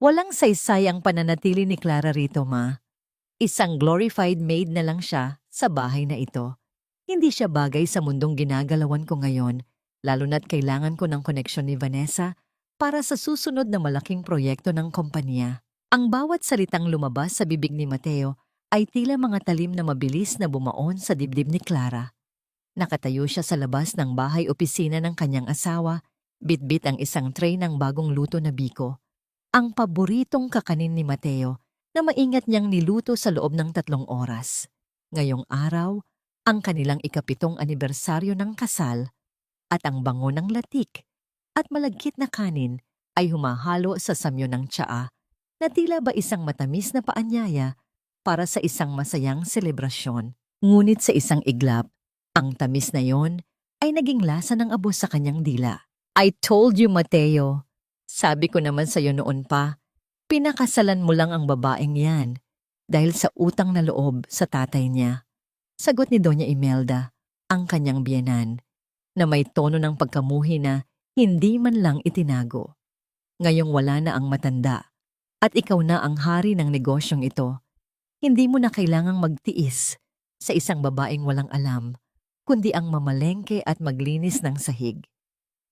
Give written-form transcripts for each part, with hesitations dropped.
Walang saysay ang pananatili ni Clara rito, ma. Isang glorified maid na lang siya sa bahay na ito. Hindi siya bagay sa mundong ginagalawan ko ngayon, lalo na't kailangan ko ng koneksyon ni Vanessa para sa susunod na malaking proyekto ng kompanya. Ang bawat salitang lumabas sa bibig ni Mateo ay tila mga talim na mabilis na bumaon sa dibdib ni Clara. Nakatayo siya sa labas ng bahay-opisina ng kanyang asawa, bitbit ang isang tray ng bagong luto na biko. Ang paboritong kakanin ni Mateo na maingat niyang niluto sa loob ng 3 oras. Ngayong araw, ang kanilang ika-7 anibersaryo ng kasal at ang bango ng latik at malagkit na kanin ay humahalo sa samyo ng tsaa na tila ba isang matamis na paanyaya para sa isang masayang selebrasyon. Ngunit sa isang iglap, ang tamis na yon ay naging lasa ng abo sa kanyang dila. I told you, Mateo. Sabi ko naman sa'yo noon pa, pinakasalan mo lang ang babaeng yan dahil sa utang na loob sa tatay niya. Sagot ni Doña Imelda, ang kanyang biyenan, na may tono ng pagkamuhi na hindi man lang itinago. Ngayong wala na ang matanda at ikaw na ang hari ng negosyong ito, hindi mo na kailangang magtiis sa isang babaeng walang alam, kundi ang mamalengke at maglinis ng sahig.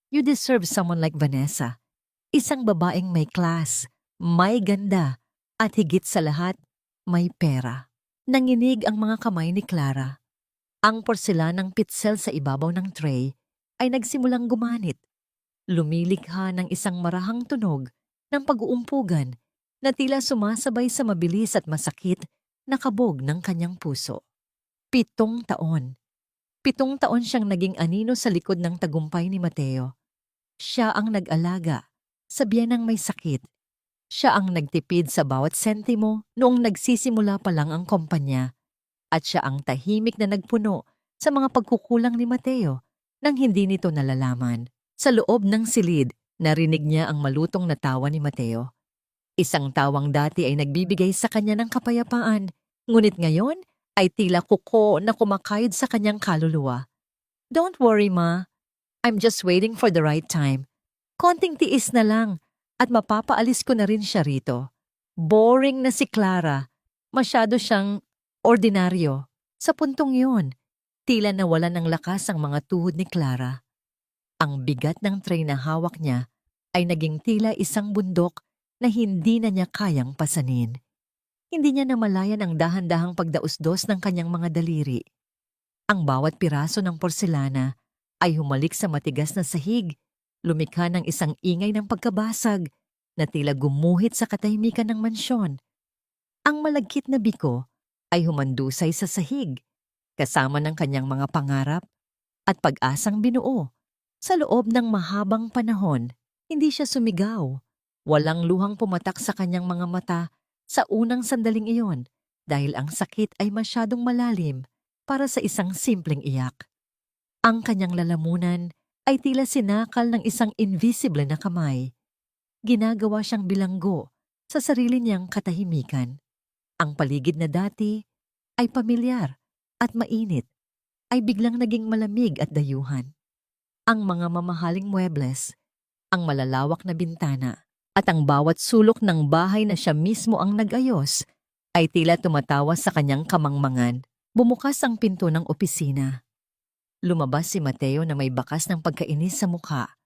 You deserve someone like Vanessa. Isang babaeng may class, may ganda, at higit sa lahat, may pera. Nanginig ang mga kamay ni Clara. Ang porselanang pitsel sa ibabaw ng tray ay nagsimulang gumanit. Lumilikha ng isang marahang tunog ng pag-uumpugan na tila sumasabay sa mabilis at masakit na kabog ng kanyang puso. 7 taon. 7 taon siyang naging anino sa likod ng tagumpay ni Mateo. Siya ang nag-alaga sa biyenang may sakit. Siya ang nagtipid sa bawat sentimo noong nagsisimula pa lang ang kumpanya. At siya ang tahimik na nagpuno sa mga pagkukulang ni Mateo nang hindi nito nalalaman. Sa loob ng silid, narinig niya ang malutong na tawa ni Mateo. Isang tawang dati ay nagbibigay sa kanya ng kapayapaan, ngunit ngayon ay tila kuko na kumakayod sa kanyang kaluluwa. Don't worry, ma. I'm just waiting for the right time. Konting tiis na lang at mapapaalis ko na rin siya rito. Boring na si Clara. Masyado siyang ordinaryo. Sa puntong yun, tila nawalan ng lakas ang mga tuhod ni Clara. Ang bigat ng tray na hawak niya ay naging tila isang bundok na hindi na niya kayang pasanin. Hindi niya namalayan ang dahan-dahang pagdausdos ng kanyang mga daliri. Ang bawat piraso ng porselana ay humalik sa matigas na sahig, lumikha ng isang ingay ng pagkabasag na tila gumuhit sa katahimikan ng mansyon. Ang malagkit na biko ay humandusay sa sahig, kasama ng kanyang mga pangarap at pag-asang binuo. Sa loob ng mahabang panahon, hindi siya sumigaw. Walang luhang pumatak sa kanyang mga mata sa unang sandaling iyon dahil ang sakit ay masyadong malalim para sa isang simpleng iyak. Ang kanyang lalamunan ay tila sinakal ng isang invisible na kamay. Ginagawa siyang bilanggo sa sarili niyang katahimikan. Ang paligid na dati ay pamilyar at mainit ay biglang naging malamig at dayuhan. Ang mga mamahaling muebles, ang malalawak na bintana, at ang bawat sulok ng bahay na siya mismo ang nag-ayos ay tila tumatawa sa kanyang kamangmangan. Bumukas ang pinto ng opisina. Lumabas si Mateo na may bakas ng pagkainis sa mukha.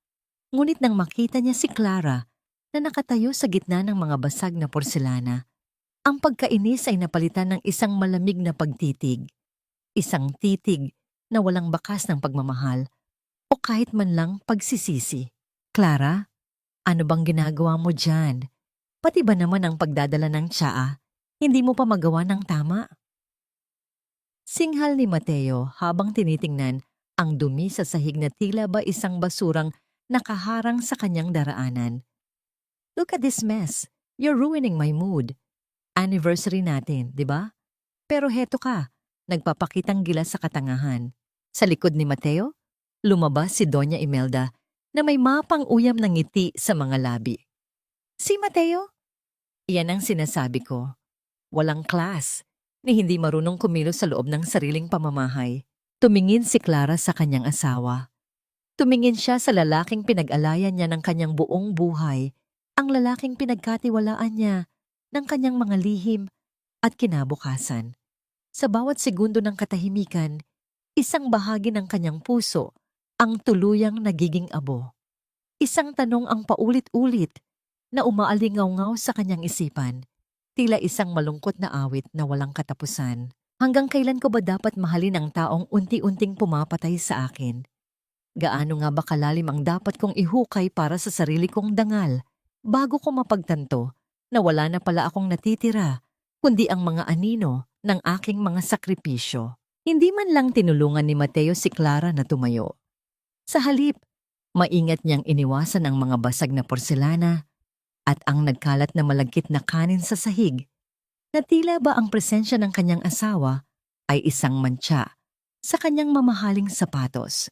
Ngunit nang makita niya si Clara na nakatayo sa gitna ng mga basag na porselana, ang pagkainis ay napalitan ng isang malamig na pagtitig. Isang titig na walang bakas ng pagmamahal o kahit man lang pagsisisi. Clara, ano bang ginagawa mo dyan? Pati ba naman ang pagdadala ng tsaa, hindi mo pa magawa ng tama? Singhal ni Mateo habang tinitingnan ang dumi sa sahig na tila ba isang basurang nakaharang sa kanyang daraanan. Look at this mess. You're ruining my mood. Anniversary natin, di ba? Pero heto ka, nagpapakitang gila sa katangahan. Sa likod ni Mateo, lumabas si Doña Imelda na may mapang uyam ng ngiti sa mga labi. Si Mateo? Iyan ang sinasabi ko. Walang class, ni hindi marunong kumilos sa loob ng sariling pamamahay. Tumingin si Clara sa kanyang asawa. Tumingin siya sa lalaking pinag-alayan niya ng kanyang buong buhay ang lalaking pinagkatiwalaan niya ng kanyang mga lihim at kinabukasan. Sa bawat segundo ng katahimikan, isang bahagi ng kanyang puso ang tuluyang nagiging abo. Isang tanong ang paulit-ulit na umaalingaw-ngaw sa kanyang isipan, tila isang malungkot na awit na walang katapusan. Hanggang kailan ko ba dapat mahalin ang taong unti-unting pumapatay sa akin? Gaano nga ba kalalim ang dapat kong ihukay para sa sarili kong dangal bago ko mapagtanto na wala na pala akong natitira, kundi ang mga anino ng aking mga sakripisyo? Hindi man lang tinulungan ni Mateo si Clara na tumayo. Sa halip, maingat niyang iniwasan ang mga basag na porselana at ang nagkalat na malagkit na kanin sa sahig, na tila ba ang presensya ng kanyang asawa ay isang mantsa sa kanyang mamahaling sapatos.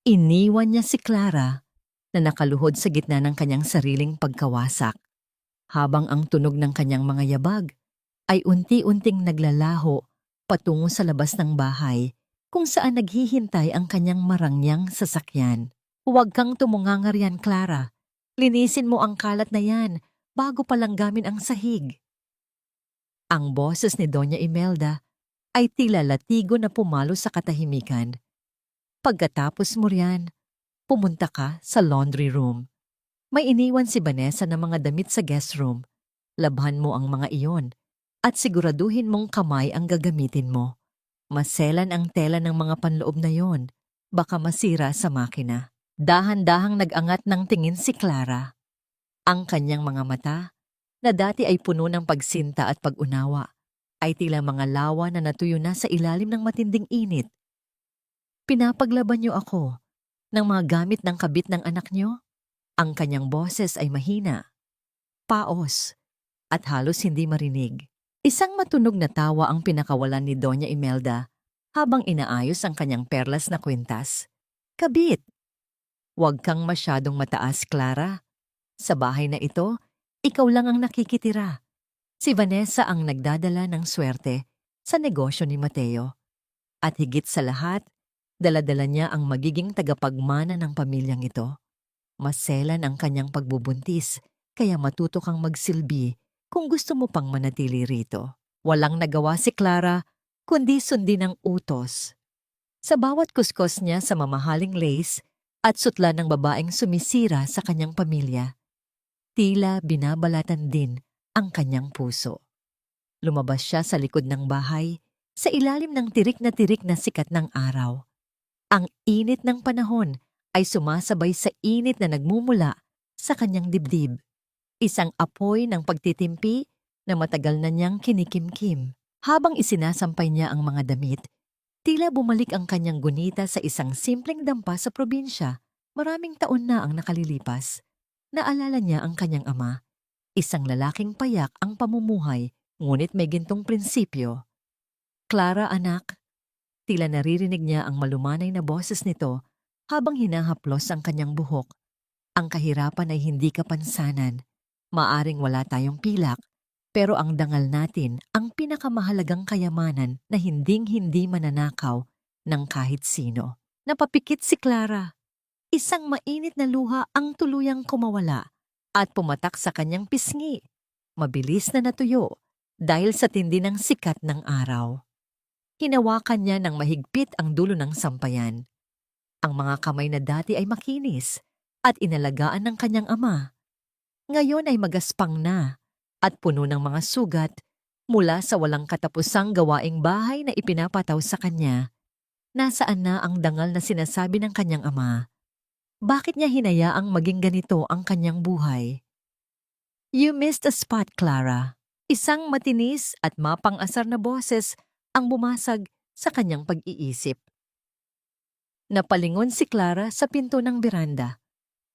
Iniwan niya si Clara na nakaluhod sa gitna ng kanyang sariling pagkawasak, habang ang tunog ng kanyang mga yabag ay unti-unting naglalaho patungo sa labas ng bahay kung saan naghihintay ang kanyang marangyang sasakyan. Huwag kang tumungangaryan, Clara. Linisin mo ang kalat na yan bago palang gamin ang sahig. Ang boses ni Doña Imelda ay tila latigo na pumalo sa katahimikan. Pagkatapos mo riyan, pumunta ka sa laundry room. May iniwan si Vanessa ng mga damit sa guest room. Labhan mo ang mga iyon at siguraduhin mong kamay ang gagamitin mo. Maselan ang tela ng mga panloob na yon. Baka masira sa makina. Dahan-dahang nag-angat ng tingin si Clara. Ang kanyang mga mata, na dati ay puno ng pagsinta at pag-unawa, ay tila mga lawa na natuyo na sa ilalim ng matinding init. Pinapaglaban niyo ako ng mga gamit ng kabit ng anak niyo? Ang kanyang boses ay mahina, paos, at halos hindi marinig. Isang matunog na tawa ang pinakawalan ni Doña Imelda habang inaayos ang kanyang perlas na kwintas. Kabit! Huwag kang masyadong mataas, Clara. Sa bahay na ito, ikaw lang ang nakikitira. Si Vanessa ang nagdadala ng swerte sa negosyo ni Mateo. At higit sa lahat, dala-dala niya ang magiging tagapagmana ng pamilyang ito. Maselan ang kanyang pagbubuntis, kaya matuto kang magsilbi kung gusto mo pang manatili rito. Walang nagawa si Clara, kundi sundin ang utos. Sa bawat kuskos niya sa mamahaling lace at sutla ng babaeng sumisira sa kanyang pamilya, tila binabalatan din ang kanyang puso. Lumabas siya sa likod ng bahay, sa ilalim ng tirik na sikat ng araw. Ang init ng panahon ay sumasabay sa init na nagmumula sa kanyang dibdib. Isang apoy ng pagtitimpi na matagal na niyang kinikimkim. Habang isinasampay niya ang mga damit, tila bumalik ang kanyang gunita sa isang simpleng dampa sa probinsya. Maraming taon na ang nakalilipas. Naalala niya ang kanyang ama. Isang lalaking payak ang pamumuhay, ngunit may gintong prinsipyo. Clara, anak. Tila naririnig niya ang malumanay na boses nito habang hinahaplos ang kanyang buhok. Ang kahirapan ay hindi kapansanan. Maaring wala tayong pilak, pero ang dangal natin ang pinakamahalagang kayamanan na hinding-hindi mananakaw ng kahit sino. Napapikit si Clara. Isang mainit na luha ang tuluyang kumawala at pumatak sa kanyang pisngi. Mabilis na natuyo dahil sa tindi ng sikat ng araw. Hinawakan niya ng mahigpit ang dulo ng sampayan. Ang mga kamay na dati ay makinis at inalagaan ng kanyang ama. Ngayon ay magaspang na at puno ng mga sugat mula sa walang katapusang gawaing bahay na ipinapataw sa kanya. Nasaan na ang dangal na sinasabi ng kanyang ama? Bakit niya hinayaang maging ganito ang kanyang buhay? You missed a spot, Clara. Isang matinis at mapang-asar na boses ang bumasag sa kanyang pag-iisip. Napalingon si Clara sa pinto ng beranda.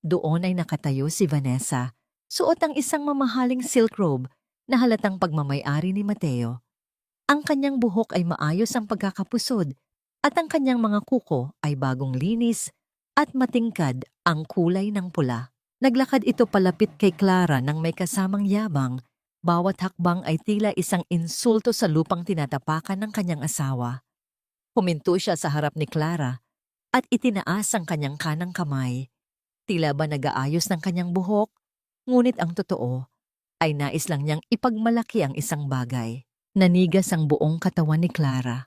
Doon ay nakatayo si Vanessa, suot ang isang mamahaling silk robe na halatang pagmamay-ari ni Mateo. Ang kanyang buhok ay maayos ang pagkakapusod at ang kanyang mga kuko ay bagong linis at matingkad ang kulay ng pula. Naglakad ito palapit kay Clara nang may kasamang yabang. Bawat hakbang ay tila isang insulto sa lupang tinatapakan ng kanyang asawa. Huminto siya sa harap ni Clara at itinaas ang kanyang kanang kamay. Tila ba nag-aayos ng kanyang buhok Ngunit ang totoo ay nais lang niyang ipagmalaki ang isang bagay. Nanigas ang buong katawan ni Clara.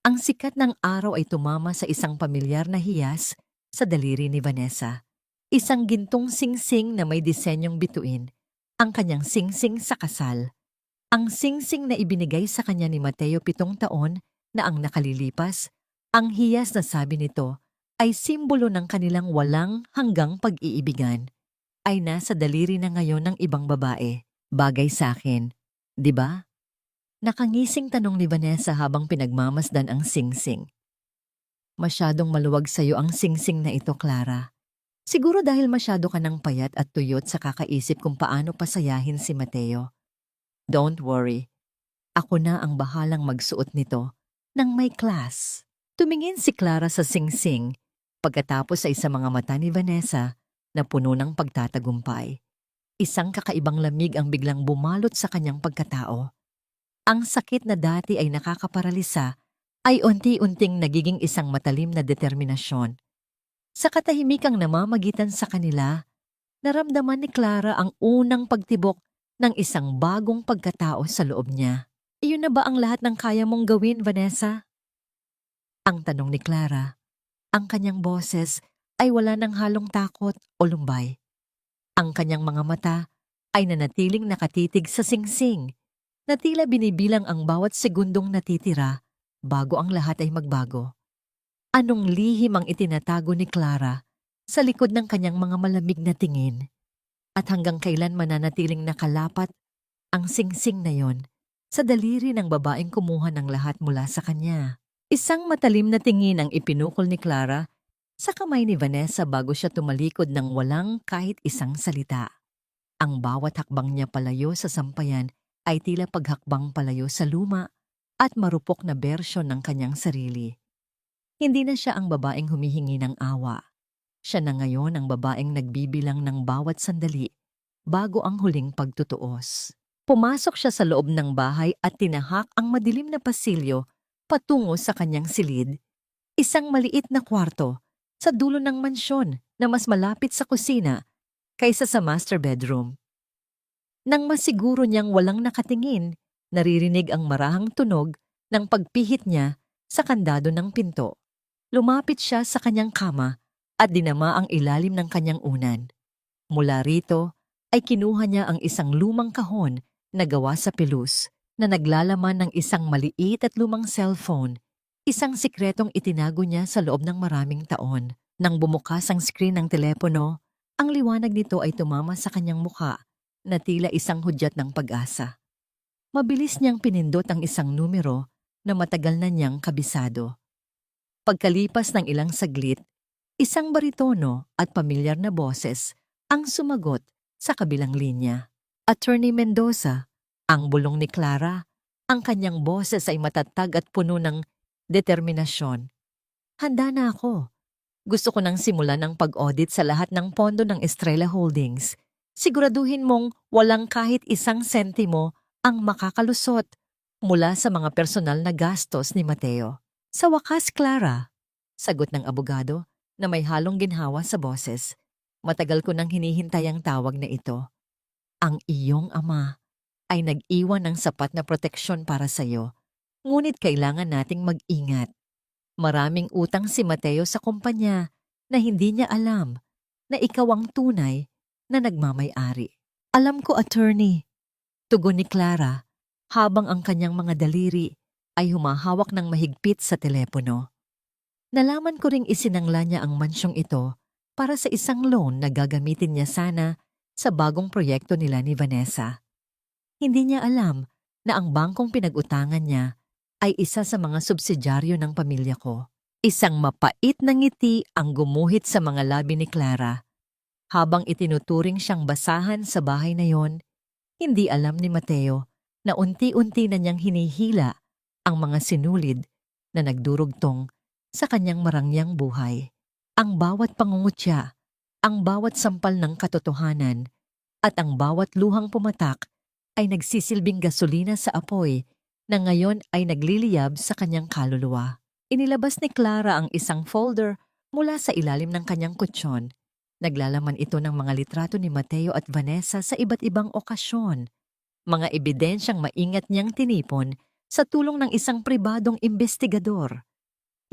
Ang sikat ng araw ay tumama sa isang pamilyar na hiyas sa daliri ni Vanessa. Isang gintong singsing na may disenyong bituin, ang kanyang singsing sa kasal. Ang singsing na ibinigay sa kanya ni Mateo 7 taon na ang nakalilipas, ang hiyas na sabi nito ay simbolo ng kanilang walang hanggang pag-iibigan, ay nasa daliri na ngayon ng ibang babae. Bagay sa akin, di ba? Nakangising tanong ni Vanessa habang pinagmamasdan ang singsing. Masyadong maluwag sa'yo ang singsing na ito, Clara. Siguro dahil masyado ka ng payat at tuyot sa kakaisip kung paano pasayahin si Mateo. Don't worry. Ako na ang bahalang magsuot nito ng may class. Tumingin si Clara sa singsing pagkatapos ay sa mga mata ni Vanessa na puno ng pagtatagumpay. Isang kakaibang lamig ang biglang bumalot sa kanyang pagkatao. Ang sakit na dati ay nakakaparalisa ay unti-unting nagiging isang matalim na determinasyon. Sa katahimikang namamagitan sa kanila, naramdaman ni Clara ang unang pagtibok ng isang bagong pagkatao sa loob niya. Iyon na ba ang lahat ng kaya mong gawin, Vanessa? Ang tanong ni Clara. Ang kanyang boses ay wala ng halong takot o lumbay. Ang kanyang mga mata ay nanatiling nakatitig sa singsing, na tila binibilang ang bawat segundong natitira bago ang lahat ay magbago. Anong lihim ang itinatago ni Clara sa likod ng kanyang mga malamig na tingin? At hanggang kailan mananatiling nakalapat ang singsing na yon sa daliri ng babaeng kumuha ng lahat mula sa kanya? Isang matalim na tingin ang ipinukol ni Clara sa kamay ni Vanessa bago siya tumalikod ng walang kahit isang salita. Ang bawat hakbang niya palayo sa sampayan ay tila paghakbang palayo sa luma at marupok na bersyon ng kanyang sarili. Hindi na siya ang babaeng humihingi ng awa. Siya na ngayon ang babaeng nagbibilang ng bawat sandali bago ang huling pagtutuos. Pumasok siya sa loob ng bahay at tinahak ang madilim na pasilyo patungo sa kanyang silid. Isang maliit na kwarto sa dulo ng mansyon na mas malapit sa kusina kaysa sa master bedroom. Nang masiguro niyang walang nakatingin, naririnig ang marahang tunog ng pagpihit niya sa kandado ng pinto. Lumapit siya sa kanyang kama at dinama ang ilalim ng kanyang unan. Mula rito ay kinuha niya ang isang lumang kahon na gawa sa pelus na naglalaman ng isang maliit at lumang cellphone, isang sikretong itinago niya sa loob ng maraming taon. Nang bumukas ang screen ng telepono, ang liwanag nito ay tumama sa kanyang mukha na tila isang hudyat ng pag-asa. Mabilis niyang pinindot ang isang numero na matagal na niyang kabisado. Pagkalipas ng ilang saglit, isang baritono at pamilyar na boses ang sumagot sa kabilang linya. Attorney Mendoza, ang bulong ni Clara. Ang kanyang boses ay matatag at puno ng determinasyon. Handa na ako. Gusto ko nang simulan ng pag-audit sa lahat ng pondo ng Estrella Holdings. Siguraduhin mong walang kahit isang sentimo ang makakalusot mula sa mga personal na gastos ni Mateo. Sa wakas, Clara, sagot ng abogado na may halong ginhawa sa boses. Matagal ko nang hinihintay ang tawag na ito. Ang iyong ama ay nag-iwan ng sapat na proteksyon para sa iyo, ngunit kailangan nating mag-ingat. Maraming utang si Mateo sa kumpanya na hindi niya alam na ikaw ang tunay na nagmamay-ari. Alam ko, attorney, tugon ni Clara habang ang kanyang mga daliri ay humahawak ng mahigpit sa telepono. Nalaman ko ring isinangla niya ang mansyong ito para sa isang loan na gagamitin niya sana sa bagong proyekto nila ni Vanessa. Hindi niya alam na ang bangkong pinag-utangan niya ay isa sa mga subsidyaryo ng pamilya ko. Isang mapait na ngiti ang gumuhit sa mga labi ni Clara. Habang itinuturing siyang basahan sa bahay na yon, hindi alam ni Mateo na unti-unti na niyang hinihila ang mga sinulid na nagdurugtong sa kanyang marangyang buhay. Ang bawat pangungutya, ang bawat sampal ng katotohanan, at ang bawat luhang pumatak ay nagsisilbing gasolina sa apoy na ngayon ay nagliliyab sa kanyang kaluluwa. Inilabas ni Clara ang isang folder mula sa ilalim ng kanyang kutsyon. Naglalaman ito ng mga litrato ni Mateo at Vanessa sa iba't ibang okasyon. Mga ebidensyang maingat niyang tinipon sa tulong ng isang pribadong investigador.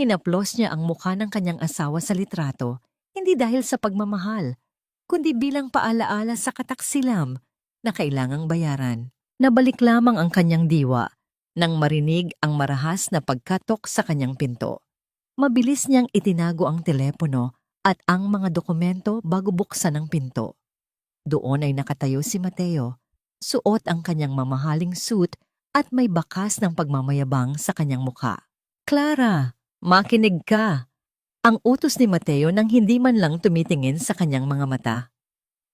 Hinaplos niya ang mukha ng kanyang asawa sa litrato, hindi dahil sa pagmamahal, kundi bilang paalaala sa kataksilam na kailangang bayaran. Nabalik lamang ang kanyang diwa nang marinig ang marahas na pagkatok sa kanyang pinto. Mabilis niyang itinago ang telepono at ang mga dokumento bago buksan ang pinto. Doon ay nakatayo si Mateo, suot ang kanyang mamahaling suit at may bakas ng pagmamayabang sa kanyang mukha. "Clara, makinig ka!" Ang utos ni Mateo nang hindi man lang tumitingin sa kanyang mga mata.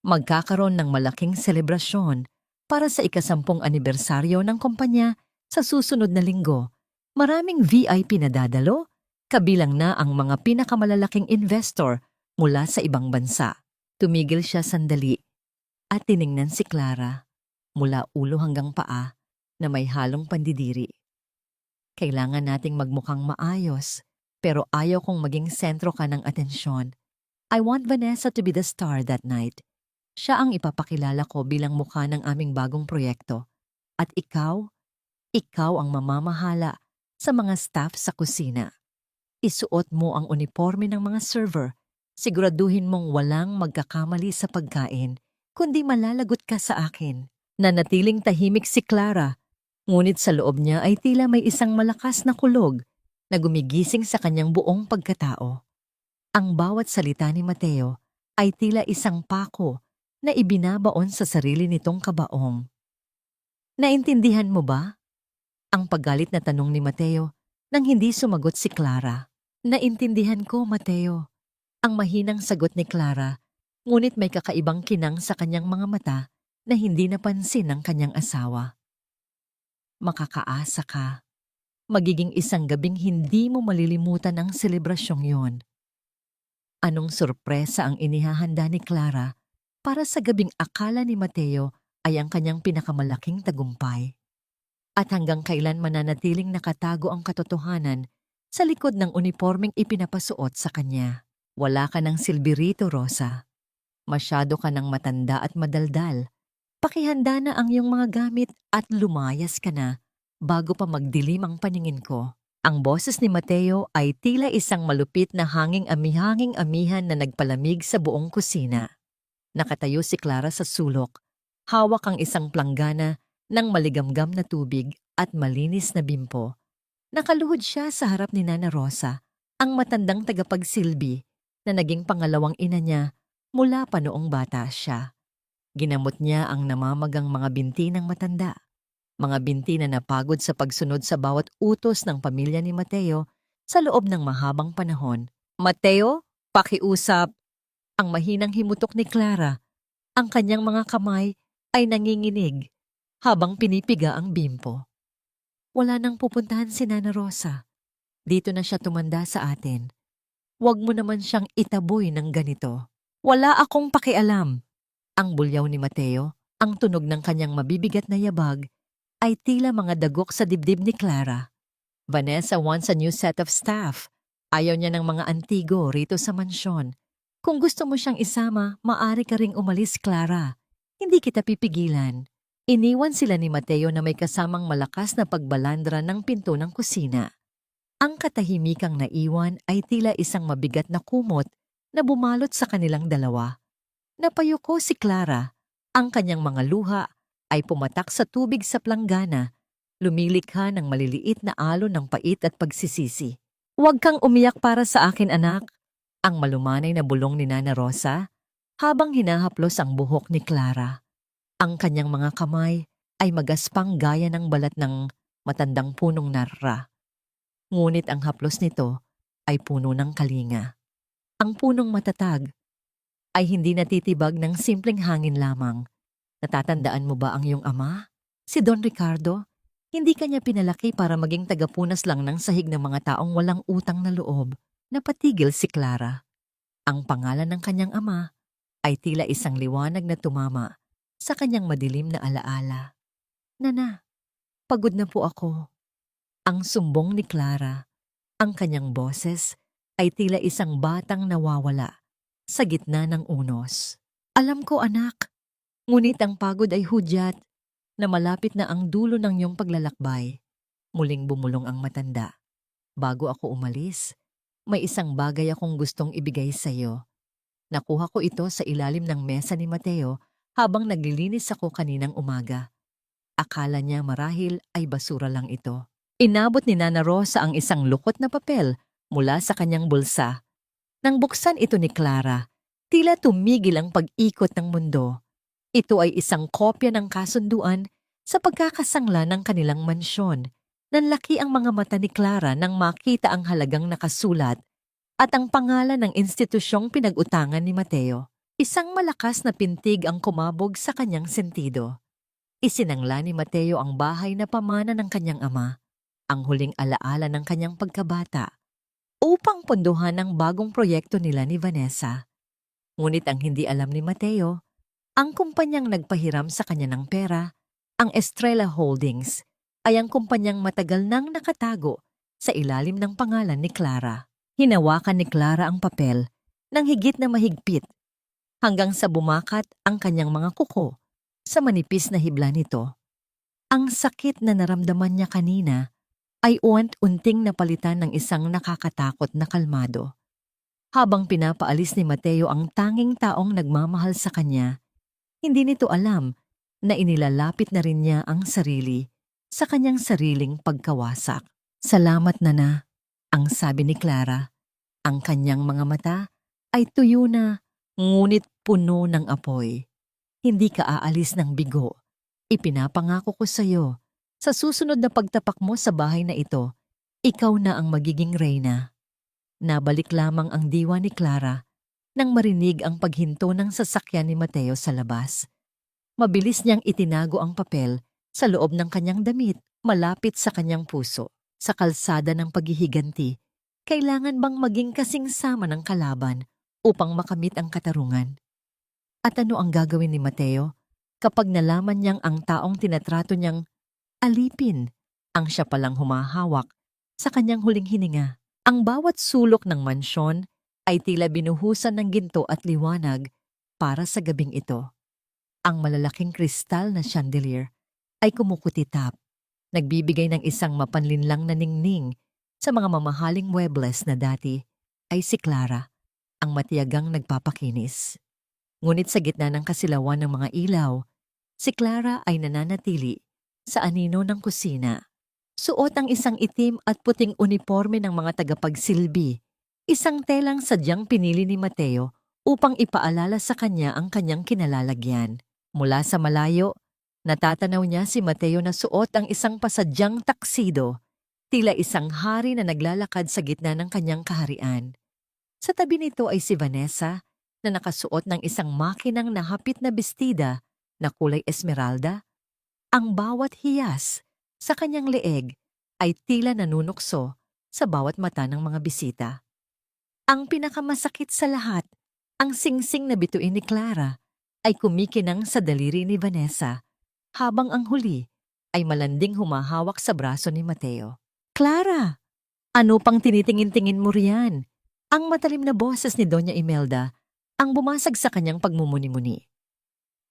Magkakaroon ng malaking selebrasyon para sa ika-10 anibersaryo ng kumpanya sa susunod na linggo. Maraming VIP na dadalo, kabilang na ang mga pinakamalalaking investor mula sa ibang bansa. Tumigil siya sandali at tiningnan si Clara mula ulo hanggang paa na may halong pandidiri. "Kailangan nating magmukhang maayos, pero ayaw kong maging sentro ka ng atensyon. I want Vanessa to be the star that night. Siya ang ipapakilala ko bilang mukha ng aming bagong proyekto. At ikaw ang mamamahala sa mga staff sa kusina. Isuot mo ang uniforme ng mga server. Siguraduhin mong walang magkakamali sa pagkain, kundi malalagot ka sa akin." Nanatiling tahimik si Clara, ngunit sa loob niya ay tila may isang malakas na kulog na gumigising sa kanyang buong pagkatao. Ang bawat salita ni Mateo ay tila isang pako na ibinabaon sa sarili nitong kabaong. "Naintindihan mo ba?" Ang paggalit na tanong ni Mateo nang hindi sumagot si Clara. "Naintindihan ko, Mateo." Ang mahinang sagot ni Clara, ngunit may kakaibang kinang sa kanyang mga mata na hindi napansin ng kanyang asawa. "Makakaasa ka. Magiging isang gabing hindi mo malilimutan ang selebrasyong yon." Anong sorpresa ang inihahanda ni Clara para sa gabing akala ni Mateo ay ang kanyang pinakamalaking tagumpay. At hanggang kailan mananatiling nakatago ang katotohanan sa likod ng unipormeng ipinapasuot sa kanya. "Wala ka ng silbi rito, Rosa. Masyado ka ng matanda at madaldal. Pakihanda na ang iyong mga gamit at lumayas ka na bago pa magdilim ang paningin ko." Ang boses ni Mateo ay tila isang malupit na hanging amihan na nagpalamig sa buong kusina. Nakatayo si Clara sa sulok. Hawak ang isang planggana ng maligamgam na tubig at malinis na bimpo. Nakaluhod siya sa harap ni Nana Rosa, ang matandang tagapagsilbi na naging pangalawang ina niya mula pa noong bata siya. Ginamot niya ang namamagang mga binti ng matanda. Mga binti na napagod sa pagsunod sa bawat utos ng pamilya ni Mateo sa loob ng mahabang panahon. "Mateo, pakiusap." Ang mahinang himutok ni Clara. Ang kanyang mga kamay ay nanginginig habang pinipiga ang bimpo. "Wala nang pupuntahan si Nana Rosa. Dito na siya tumanda sa atin. Huwag mo naman siyang itaboy ng ganito." "Wala akong pakialam." Ang bulyaw ni Mateo, ang tunog ng kanyang mabibigat na yabag, ay tila mga dagok sa dibdib ni Clara. "Vanessa wants a new set of staff. Ayaw niya ng mga antigo rito sa mansyon. Kung gusto mo siyang isama, maaari ka ring umalis, Clara. Hindi kita pipigilan." Iniwan sila ni Mateo na may kasamang malakas na pagbalandra ng pinto ng kusina. Ang katahimikang naiwan ay tila isang mabigat na kumot na bumalot sa kanilang dalawa. Napayuko si Clara. Ang kanyang mga luha ay pumatak sa tubig sa planggana, lumilikha ng maliliit na alon ng pait at pagsisisi. "Huwag kang umiyak para sa akin, anak." Ang malumanay na bulong ni Nana Rosa habang hinahaplos ang buhok ni Clara. Ang kanyang mga kamay ay magaspang gaya ng balat ng matandang punong narra. Ngunit ang haplos nito ay puno ng kalinga. Ang punong matatag ay hindi natitibag ng simpleng hangin lamang. Natatandaan mo ba ang iyong ama? Si Don Ricardo? Hindi kanya pinalaki para maging tagapunas lang ng sahig ng mga taong walang utang na loob. Napatigil si Clara. Ang pangalan ng kanyang ama ay tila isang liwanag na tumama sa kanyang madilim na alaala. "Nana, pagod na po ako." Ang sumbong ni Clara. Ang kanyang boses ay tila isang batang nawawala sa gitna ng unos. Alam ko anak, ngunit ang pagod ay hudyat na malapit na ang dulo ng iyong paglalakbay. Muling bumulong ang matanda. Bago ako umalis, may isang bagay akong gustong ibigay sa iyo. Nakuha ko ito sa ilalim ng mesa ni Mateo habang naglilinis ako kaninang umaga. Akala niya marahil ay basura lang ito. Inabot ni Nana Rosa ang isang lukot na papel mula sa kanyang bulsa. Nang buksan ito ni Clara, tila tumigil ang pag-ikot ng mundo. Ito ay isang kopya ng kasunduan sa pagkakasangla ng kanilang mansyon. Nanlaki ang mga mata ni Clara nang makita ang halagang nakasulat at ang pangalan ng institusyong pinag-utangan ni Mateo. Isang malakas na pintig ang kumabog sa kanyang sentido. Isinangla ni Mateo ang bahay na pamana ng kanyang ama, ang huling alaala ng kanyang pagkabata, upang pondohan ang bagong proyekto nila ni Vanessa. Ngunit ang hindi alam ni Mateo, ang kumpanyang nagpahiram sa kanya ng pera, ang Estrella Holdings, ay ang kumpanyang matagal nang nakatago sa ilalim ng pangalan ni Clara. Hinawakan ni Clara ang papel ng higit na mahigpit hanggang sa bumakat ang kanyang mga kuko sa manipis na hibla nito. Ang sakit na naramdaman niya kanina ay unting napalitan ng isang nakakatakot na kalmado. Habang pinapaalis ni Mateo ang tanging taong nagmamahal sa kanya, hindi nito alam na inilalapit na rin niya ang sarili sa kanyang sariling pagkawasak. Salamat Nana, ang sabi ni Clara. Ang kanyang mga mata ay tuyo na, ngunit puno ng apoy. Hindi ka aalis ng bigo. Ipinapangako ko sa iyo, sa susunod na pagtapak mo sa bahay na ito, ikaw na ang magiging reyna. Nabalik lamang ang diwa ni Clara nang marinig ang paghinto ng sasakyan ni Mateo sa labas. Mabilis niyang itinago ang papel sa loob ng kanyang damit malapit sa kanyang puso. Sa kalsada ng paghihiganti, kailangan bang maging kasing sama ng kalaban upang makamit ang katarungan? At ano ang gagawin ni Mateo kapag nalaman niyang ang taong tinatrato niyang alipin ang siya palang humahawak sa kanyang huling hininga? Ang bawat sulok ng mansyon ay tila binuhusan ng ginto at liwanag para sa gabing ito. Ang malalaking kristal na chandelier ay kumukutitap, nagbibigay ng isang mapanlinlang na ningning sa mga mamahaling muebles na dati ay si Clara, ang matiyagang nagpapakinis. Ngunit sa gitna ng kasilawan ng mga ilaw, si Clara ay nananatili sa anino ng kusina. Suot ang isang itim at puting uniforme ng mga tagapagsilbi, isang telang sadyang pinili ni Mateo upang ipaalala sa kanya ang kanyang kinalalagyan. Mula sa malayo, natatanaw niya si Mateo na suot ang isang pasadyang taksido, tila isang hari na naglalakad sa gitna ng kanyang kaharian. Sa tabi nito ay si Vanessa na nakasuot ng isang makinang nahapit na bestida na kulay esmeralda. Ang bawat hiyas sa kanyang leeg ay tila nanunukso sa bawat mata ng mga bisita. Ang pinakamasakit sa lahat, ang singsing na bituin ni Clara ay kumikinang sa daliri ni Vanessa, habang ang huli ay malanding humahawak sa braso ni Mateo. Clara, ano pang tinitingin-tingin mo riyan? Ang matalim na boses ni Doña Imelda ang bumasag sa kanyang pagmumuni-muni.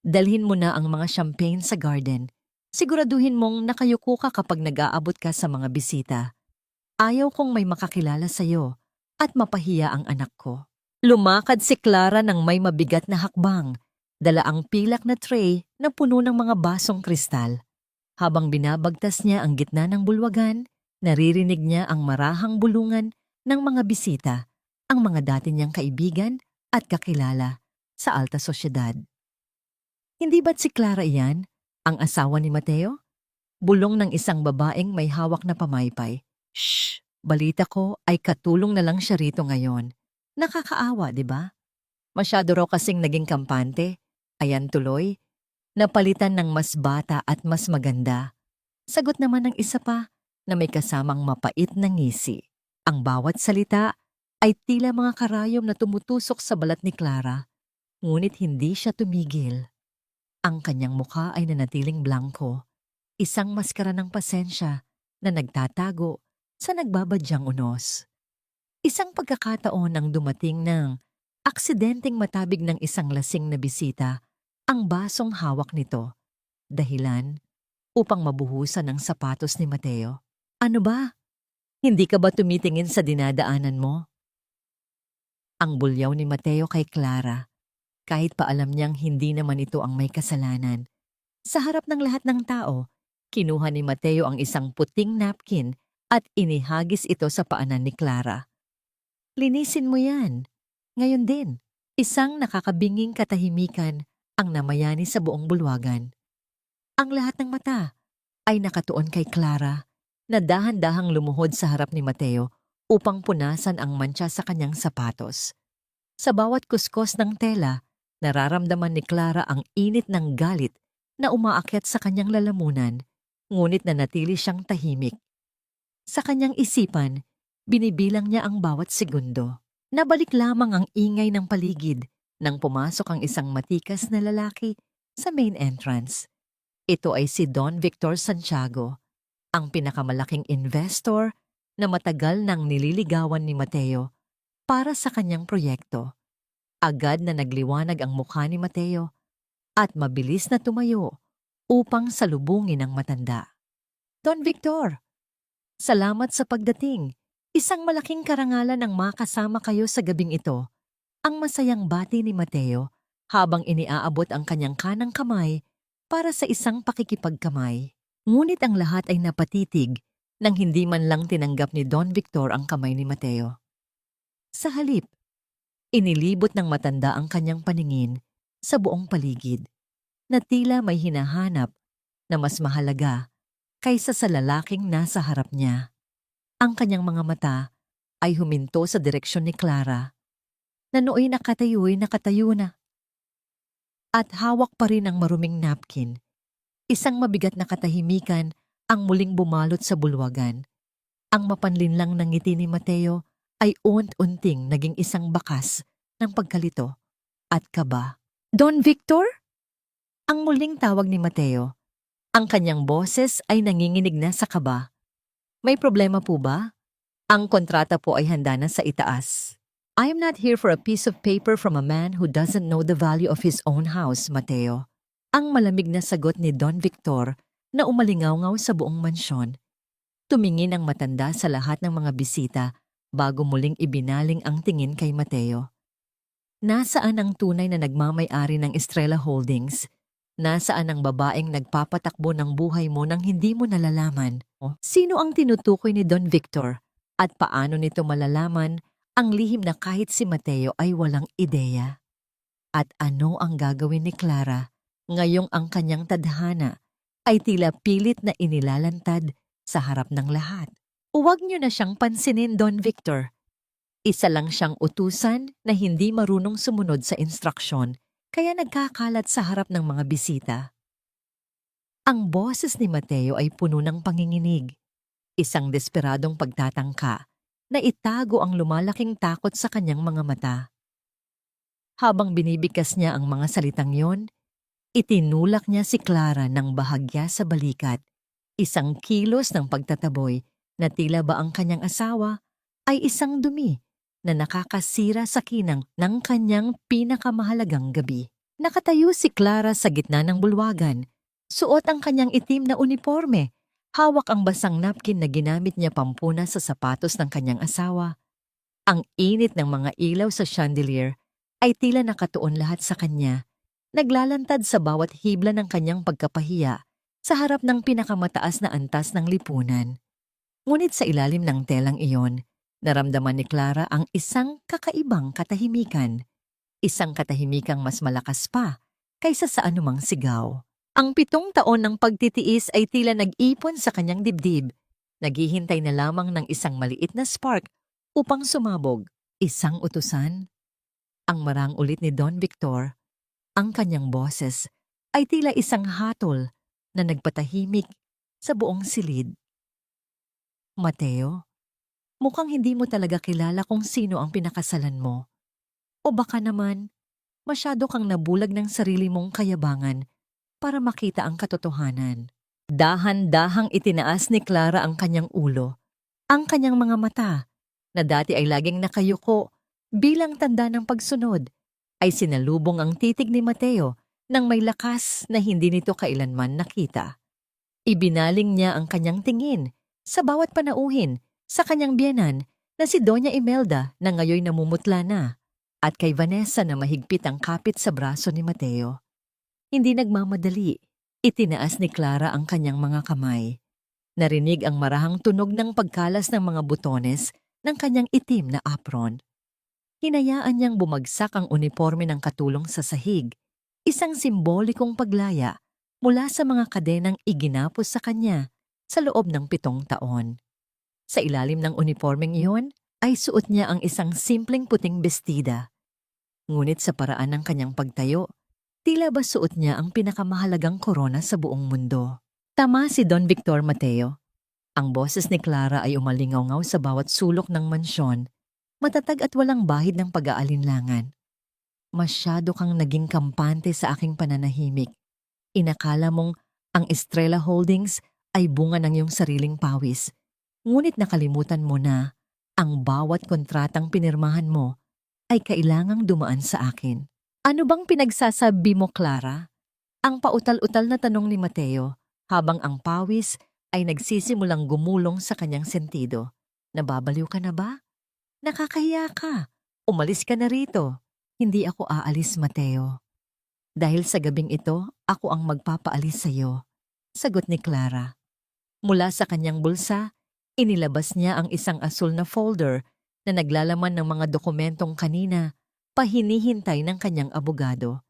Dalhin mo na ang mga champagne sa garden. Siguraduhin mong nakayuko ka kapag nag-aabot ka sa mga bisita. Ayaw kong may makakilala sa'yo at mapahiya ang anak ko. Lumakad si Clara ng may mabigat na hakbang, dala ang pilak na tray na puno ng mga basong kristal. Habang binabagtas niya ang gitna ng bulwagan, naririnig niya ang marahang bulungan ng mga bisita, ang mga dati niyang kaibigan at kakilala sa alta sosyedad. Hindi ba't si Clara iyan, ang asawa ni Mateo? Bulong ng isang babaeng may hawak na pamaypay. Shh! Balita ko ay katulong na lang siya rito ngayon. Nakakaawa, di ba? Masyado raw kasing naging kampante. Ayan tuloy, napalitan ng mas bata at mas maganda. Sagot naman ng isa pa na may kasamang mapait na ngisi. Ang bawat salita ay tila mga karayom na tumutusok sa balat ni Clara, ngunit hindi siya tumigil. Ang kanyang mukha ay nanatiling blanko, isang maskara ng pasensya na nagtatago sa nagbabadyang unos. Isang pagkakataon ang dumating ng Aksidenteng matabig ng isang lasing na bisita ang basong hawak nito. Dahilan upang mabuhusan ang sapatos ni Mateo. Ano ba? Hindi ka ba tumitingin sa dinadaanan mo? Ang bulyaw ni Mateo kay Clara, kahit pa alam niyang hindi naman ito ang may kasalanan. Sa harap ng lahat ng tao, kinuha ni Mateo ang isang puting napkin at inihagis ito sa paanan ni Clara. Linisin mo yan. Ngayon din, isang nakakabinging katahimikan ang namayani sa buong bulwagan. Ang lahat ng mata ay nakatuon kay Clara na dahan-dahang lumuhod sa harap ni Mateo upang punasan ang mantsa sa kanyang sapatos. Sa bawat kuskos ng tela, nararamdaman ni Clara ang init ng galit na umaakyat sa kanyang lalamunan, ngunit nanatili siyang tahimik. Sa kanyang isipan, binibilang niya ang bawat segundo. Nabalik lamang ang ingay ng paligid nang pumasok ang isang matikas na lalaki sa main entrance. Ito ay si Don Victor Santiago, ang pinakamalaking investor na matagal nang nililigawan ni Mateo para sa kanyang proyekto. Agad na nagliwanag ang mukha ni Mateo at mabilis na tumayo upang salubungin ang matanda. Don Victor, salamat sa pagdating. Isang malaking karangalan ang makasama kayo sa gabing ito. Ang masayang bati ni Mateo habang iniaabot ang kanyang kanang kamay para sa isang pakikipagkamay. Ngunit ang lahat ay napatitig nang hindi man lang tinanggap ni Don Victor ang kamay ni Mateo. Sa halip, inilibot ng matanda ang kanyang paningin sa buong paligid na tila may hinahanap na mas mahalaga kaysa sa lalaking nasa harap niya. Ang kanyang mga mata ay huminto sa direksyon ni Clara na nooy nakatayo na. At hawak pa rin ang maruming napkin. Isang mabigat na katahimikan ang muling bumalot sa bulwagan. Ang mapanlinlang ng ngiti ni Mateo ay unti-unting naging isang bakas ng pagkalito at kaba. Don Victor? Ang muling tawag ni Mateo. Ang kanyang boses ay nanginginig na sa kaba. May problema po ba? Ang kontrata po ay handa na sa itaas. I am not here for a piece of paper from a man who doesn't know the value of his own house, Mateo. Ang malamig na sagot ni Don Victor na umalingaw-ngaw sa buong mansyon. Tumingin ang matanda sa lahat ng mga bisita bago muling ibinaling ang tingin kay Mateo. Nasaan ang tunay na nagmamay-ari ng Estrella Holdings? Nasaan ang babaeng nagpapatakbo ng buhay mo nang hindi mo nalalaman? Sino ang tinutukoy ni Don Victor? At paano nito malalaman ang lihim na kahit si Mateo ay walang ideya? At ano ang gagawin ni Clara ngayong ang kanyang tadhana ay tila pilit na inilalantad sa harap ng lahat? Huwag niyo na siyang pansinin, Don Victor. Isa lang siyang utusan na hindi marunong sumunod sa instruksyon kaya nagkakalat sa harap ng mga bisita. Ang boses ni Mateo ay puno ng panginginig. Isang desperadong pagtatangka na itago ang lumalaking takot sa kanyang mga mata. Habang binibigkas niya ang mga salitang yon, itinulak niya si Clara ng bahagya sa balikat. Isang kilos ng pagtataboy na tila ba ang kanyang asawa ay isang dumi na nakakasira sa kinang ng kanyang pinakamahalagang gabi. Nakatayo si Clara sa gitna ng bulwagan. Suot ang kanyang itim na uniforme. Hawak ang basang napkin na ginamit niya pampuna sa sapatos ng kanyang asawa. Ang init ng mga ilaw sa chandelier ay tila nakatuon lahat sa kanya, naglalantad sa bawat hibla ng kanyang pagkapahiya sa harap ng pinakamataas na antas ng lipunan. Ngunit sa ilalim ng telang iyon, naramdaman ni Clara ang isang kakaibang katahimikan. Isang katahimikang mas malakas pa kaysa sa anumang sigaw. Ang 7 taon ng pagtitiis ay tila nag-ipon sa kanyang dibdib. Naghihintay na lamang ng isang maliit na spark upang sumabog. Isang utusan? Ang marang ulit ni Don Victor. Ang kanyang boses ay tila isang hatol na nagpatahimik sa buong silid. Mateo, mukhang hindi mo talaga kilala kung sino ang pinakasalan mo. O baka naman, masyado kang nabulag ng sarili mong kayabangan para makita ang katotohanan. Dahan-dahang itinaas ni Clara ang kanyang ulo. Ang kanyang mga mata, na dati ay laging nakayuko, Bilang tanda ng pagsunod, ay sinalubong ang titig ni Mateo ng may lakas na hindi nito kailanman nakita. Ibinaling niya ang kanyang tingin sa bawat panauhin sa kanyang biyenan na si Doña Imelda na ngayoy namumutla na at kay Vanessa na mahigpit ang kapit sa braso ni Mateo. Hindi nagmamadali, itinaas ni Clara ang kanyang mga kamay. Narinig ang marahang tunog ng pagkalas ng mga butones ng kanyang itim na apron. Hinayaan niyang bumagsak ang uniforme ng katulong sa sahig, isang simbolikong paglaya mula sa mga kadenang iginapos sa kanya sa loob ng 7 taon. Sa ilalim ng uniformeng iyon ay suot niya ang isang simpleng puting bestida. Ngunit sa paraan ng kanyang pagtayo, tila ba suot niya ang pinakamahalagang korona sa buong mundo. Tama si Don Victor Mateo. Ang boses ni Clara ay umalingaw-ngaw sa bawat sulok ng mansyon, matatag at walang bahid ng pag-aalinlangan. Masyado kang naging kampante sa aking pananahimik. Inakala mong ang Estrella Holdings ay bunga ng iyong sariling pawis. Ngunit nakalimutan mo na ang bawat kontratang pinirmahan mo ay kailangang dumaan sa akin. Ano bang pinagsasabi mo, Clara? Ang pautal-utal na tanong ni Mateo habang ang pawis ay nagsisimulang gumulong sa kanyang sentido. Nababaliw ka na ba? Nakakahiya ka. Umalis ka na rito. Hindi ako aalis, Mateo. Dahil sa gabing ito, ako ang magpapaalis sa iyo, sagot ni Clara. Mula sa kanyang bulsa, inilabas niya ang isang asul na folder na naglalaman ng mga dokumentong kanina pa hinihintay ng kanyang abogado.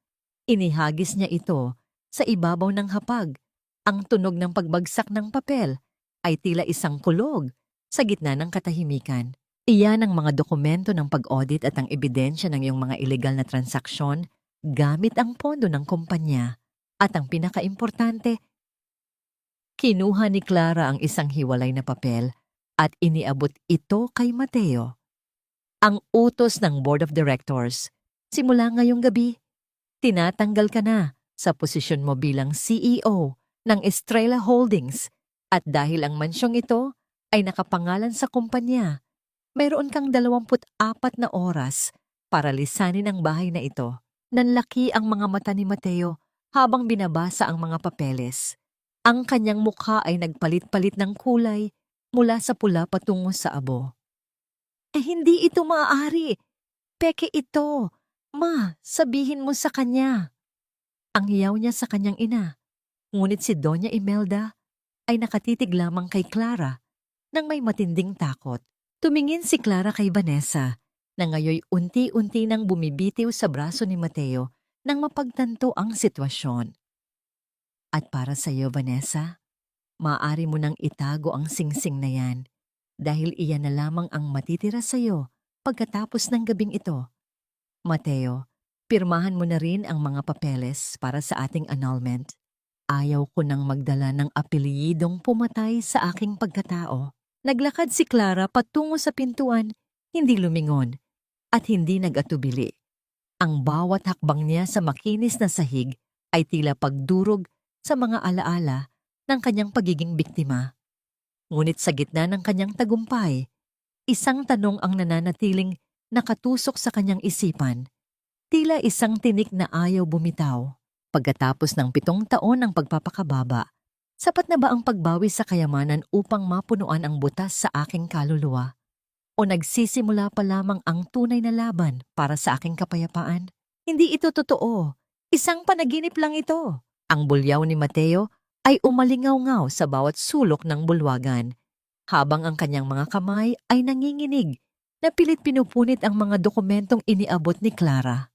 Inihagis niya ito sa ibabaw ng hapag. Ang tunog ng pagbagsak ng papel ay tila isang kulog sa gitna ng katahimikan. Iyan ang mga dokumento ng pag-audit at ang ebidensya ng iyong mga ilegal na transaksyon gamit ang pondo ng kumpanya. At ang pinakaimportante, kinuha ni Clara ang isang hiwalay na papel at iniabot ito kay Mateo. Ang utos ng Board of Directors, simula ngayong gabi, tinatanggal ka na sa posisyon mo bilang CEO ng Estrella Holdings at dahil ang mansyong ito ay nakapangalan sa kumpanya, mayroon kang 24 na oras para lisanin ang bahay na ito. Nanlaki ang mga mata ni Mateo habang binabasa ang mga papeles. Ang kanyang mukha ay nagpalit-palit ng kulay mula sa pula patungo sa abo. Hindi ito maaari. Peke ito. Ma, sabihin mo sa kanya. Ang hiyaw niya sa kanyang ina. Ngunit si Doña Imelda ay nakatitig lamang kay Clara nang may matinding takot. Tumingin si Clara kay Vanessa na ngayoy unti-unti nang bumibitiw sa braso ni Mateo nang mapagtanto ang sitwasyon. At para sa iyo, Vanessa, maaari mo nang itago ang singsing na yan dahil iyan na lamang ang matitira sa iyo pagkatapos ng gabing ito. Mateo, pirmahan mo na rin ang mga papeles para sa ating annulment. Ayaw ko nang magdala ng apelyidong pumatay sa aking pagkatao. Naglakad si Clara patungo sa pintuan, hindi lumingon at hindi nag-atubili. Ang bawat hakbang niya sa makinis na sahig ay tila pagdurog sa mga alaala ng kanyang pagiging biktima. Ngunit sa gitna ng kanyang tagumpay, isang tanong ang nananatiling nakatusok sa kanyang isipan. Tila isang tinik na ayaw bumitaw. Pagkatapos ng 7 taon ng pagpapakababa, sapat na ba ang pagbawi sa kayamanan upang mapunuan ang butas sa aking kaluluwa? O nagsisimula pa lamang ang tunay na laban para sa aking kapayapaan? Hindi ito totoo. Isang panaginip lang ito. Ang bulyaw ni Mateo ay umalingaw-ngaw sa bawat sulok ng bulwagan, habang ang kanyang mga kamay ay nanginginig na pilit pinupunit ang mga dokumentong iniabot ni Clara.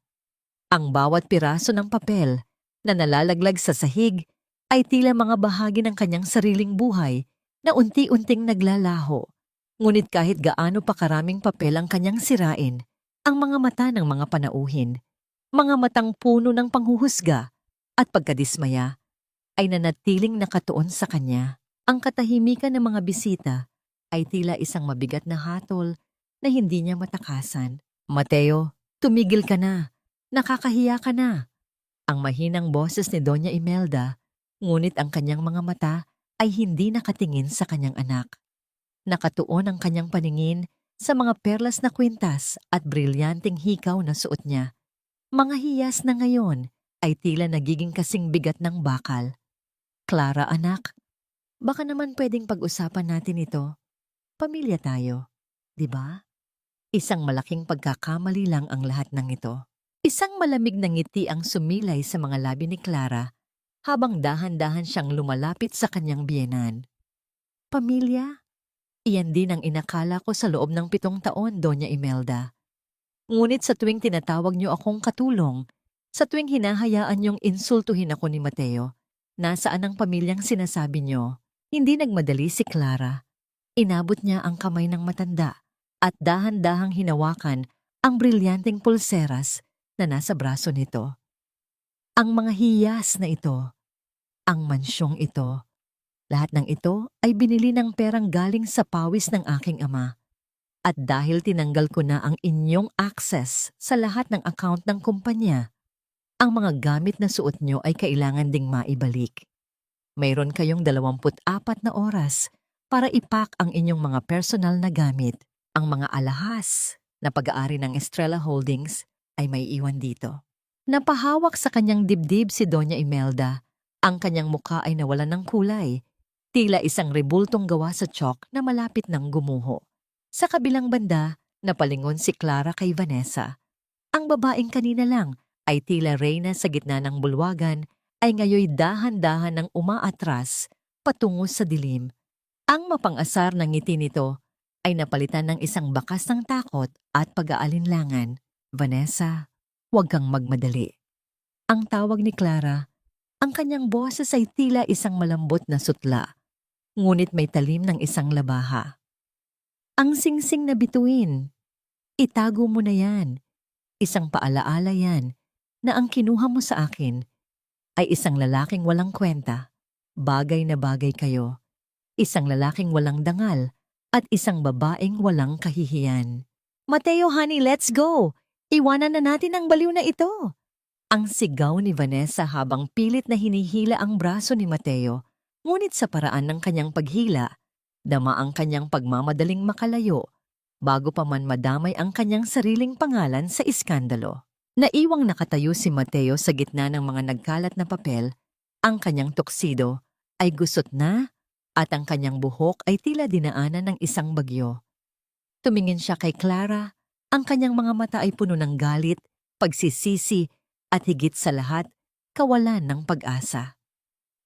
Ang bawat piraso ng papel na nalalaglag sa sahig ay tila mga bahagi ng kanyang sariling buhay na unti-unting naglalaho. Ngunit kahit gaano pa karaming papel ang kanyang sirain, ang mga mata ng mga panauhin, mga matang puno ng panghuhusga at pagkadismaya, ay nanatiling nakatuon sa kanya. Ang katahimikan ng mga bisita ay tila isang mabigat na hatol na hindi niya matakasan. Mateo, tumigil ka na. Nakakahiya ka na. Ang mahinang boses ni Doña Imelda, ngunit ang kanyang mga mata ay hindi nakatingin sa kanyang anak. Nakatuon ang kanyang paningin sa mga perlas na kwintas at brilyanteng hikaw na suot niya. Mga hiyas na ngayon ay tila nagiging kasing bigat ng bakal. Clara anak, baka naman pwedeng pag-usapan natin ito. Pamilya tayo, di ba? Isang malaking pagkakamali lang ang lahat ng ito. Isang malamig na ngiti ang sumilay sa mga labi ni Clara habang dahan-dahan siyang lumalapit sa kanyang biyenan. Pamilya? Iyan din ang inakala ko sa loob ng 7 taon, Doña Imelda. Ngunit sa tuwing tinatawag niyo akong katulong, sa tuwing hinahayaan niyong insultuhin ako ni Mateo, nasaan ang pamilyang sinasabi niyo? Hindi nagmadali si Clara. Inabot niya ang kamay ng matanda at dahan-dahang hinawakan ang brilyanteng pulseras na nasa braso nito. Ang mga hiyas na ito, ang mansyong ito, lahat ng ito ay binili ng perang galing sa pawis ng aking ama. At dahil tinanggal ko na ang inyong access sa lahat ng account ng kumpanya, ang mga gamit na suot nyo ay kailangan ding maibalik. Mayroon kayong 24 na oras para ipack ang inyong mga personal na gamit. Ang mga alahas na pag-aari ng Estrella Holdings ay may iwan dito. Napahawak sa kanyang dibdib si Doña Imelda. Ang kanyang mukha ay nawalan ng kulay. Tila isang rebultong gawa sa chalk na malapit ng gumuho. Sa kabilang banda, napalingon si Clara kay Vanessa. Ang babaeng kanina lang ay tila reyna sa gitna ng bulwagan ay ngayoy dahan-dahan ng umaatras patungo sa dilim. Ang mapang-asar ng ngiti nito ay napalitan ng isang bakas ng takot at pag-aalinlangan. Vanessa, huwag kang magmadali. Ang tawag ni Clara, ang kanyang boses ay tila isang malambot na sutla, ngunit may talim ng isang labaha. Ang singsing na bituin, itago mo na yan. Isang paalaala yan na ang kinuha mo sa akin ay isang lalaking walang kwenta, bagay na bagay kayo, isang lalaking walang dangal, at isang babaeng walang kahihiyan. Mateo honey, let's go! Iwanan na natin ang baliw na ito! Ang sigaw ni Vanessa habang pilit na hinihila ang braso ni Mateo, ngunit sa paraan ng kanyang paghila, dama ang kanyang pagmamadaling makalayo bago pa man madamay ang kanyang sariling pangalan sa iskandalo. Naiwang nakatayo si Mateo sa gitna ng mga nagkalat na papel, ang kanyang tuksido ay gusot na at ang kanyang buhok ay tila dinaanan ng isang bagyo. Tumingin siya kay Clara, ang kanyang mga mata ay puno ng galit, pagsisisi at higit sa lahat, kawalan ng pag-asa.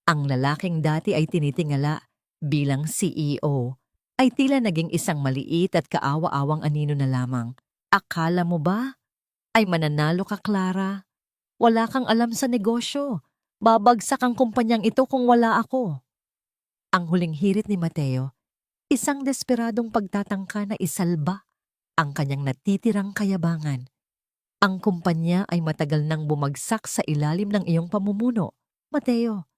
Ang lalaking dati ay tinitingala bilang CEO ay tila naging isang maliit at kaawa-awang anino na lamang. Akala mo ba ay mananalo ka, Clara? Wala kang alam sa negosyo. Babagsak ang kumpanyang ito kung wala ako. Ang huling hirit ni Mateo, isang desperadong pagtatangka na isalba ang kanyang natitirang kayabangan. Ang kumpanya ay matagal nang bumagsak sa ilalim ng iyong pamumuno. Mateo,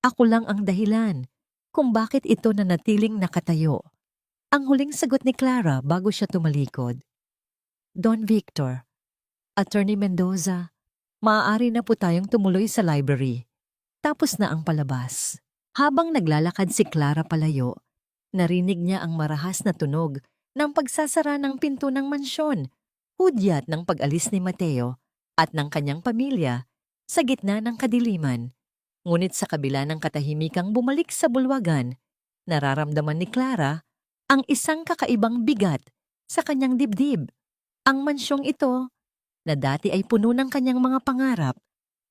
ako lang ang dahilan kung bakit ito nanatiling nakatayo. Ang huling sagot ni Clara bago siya tumalikod. Don Victor, Attorney Mendoza, maaari na po tayong tumuloy sa library. Tapos na ang palabas. Habang naglalakad si Clara palayo, narinig niya ang marahas na tunog ng pagsasara ng pinto ng mansyon, hudyat ng pag-alis ni Mateo at ng kanyang pamilya sa gitna ng kadiliman. Ngunit sa kabila ng katahimikang bumalik sa bulwagan, nararamdaman ni Clara ang isang kakaibang bigat sa kanyang dibdib. Ang mansyong ito, na dati ay puno ng kanyang mga pangarap,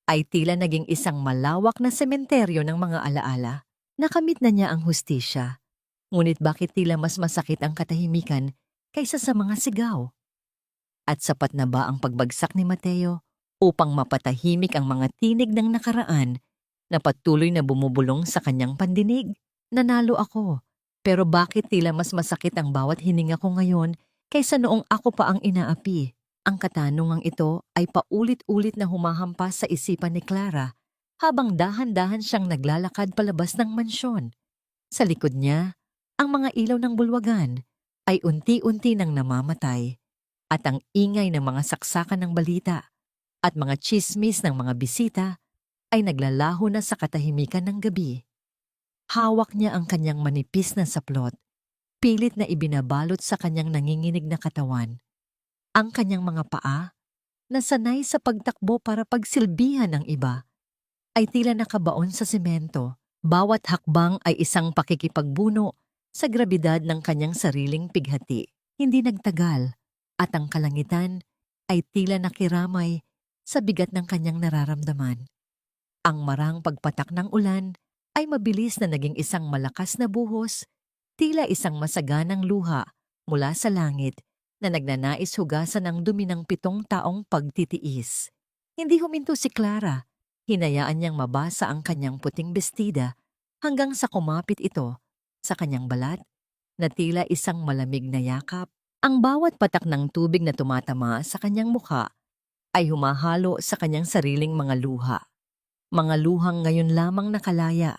ay tila naging isang malawak na sementeryo ng mga alaala. Nakamit na niya ang hustisya. Ngunit bakit tila mas masakit ang katahimikan kaysa sa mga sigaw? At sapat na ba ang pagbagsak ni Mateo upang mapatahimik ang mga tinig ng nakaraan na patuloy na bumubulong sa kanyang pandinig? Nanalo ako, pero bakit tila mas masakit ang bawat hininga ko ngayon kaysa noong ako pa ang inaapi? Ang katanungang ito ay paulit-ulit na humahampas sa isipan ni Clara habang dahan-dahan siyang naglalakad palabas ng mansyon. Sa likod niya, ang mga ilaw ng bulwagan ay unti-unti nang namamatay at ang ingay ng mga saksakan ng balita at mga tsismis ng mga bisita ay naglalaho na sa katahimikan ng gabi. Hawak niya ang kanyang manipis na saplot, pilit na ibinabalot sa kanyang nanginginig na katawan. Ang kanyang mga paa, na sanay sa pagtakbo para pagsilbihan ng iba, ay tila nakabaon sa semento. Bawat hakbang ay isang pakikipagbuno sa grabidad ng kanyang sariling pighati. Hindi nagtagal, at ang kalangitan ay tila nakiramay sa bigat ng kanyang nararamdaman. Ang marang pagpatak ng ulan ay mabilis na naging isang malakas na buhos, tila isang masaganang luha mula sa langit na nagnanais hugasan ang dumi ng 7 taong pagtitiis. Hindi huminto si Clara. Hinayaan niyang mabasa ang kanyang puting bestida hanggang sa kumapit ito sa kanyang balat na tila isang malamig na yakap. Ang bawat patak ng tubig na tumatama sa kanyang mukha ay humahalo sa kanyang sariling mga luha. Mga luhang ngayon lamang nakalaya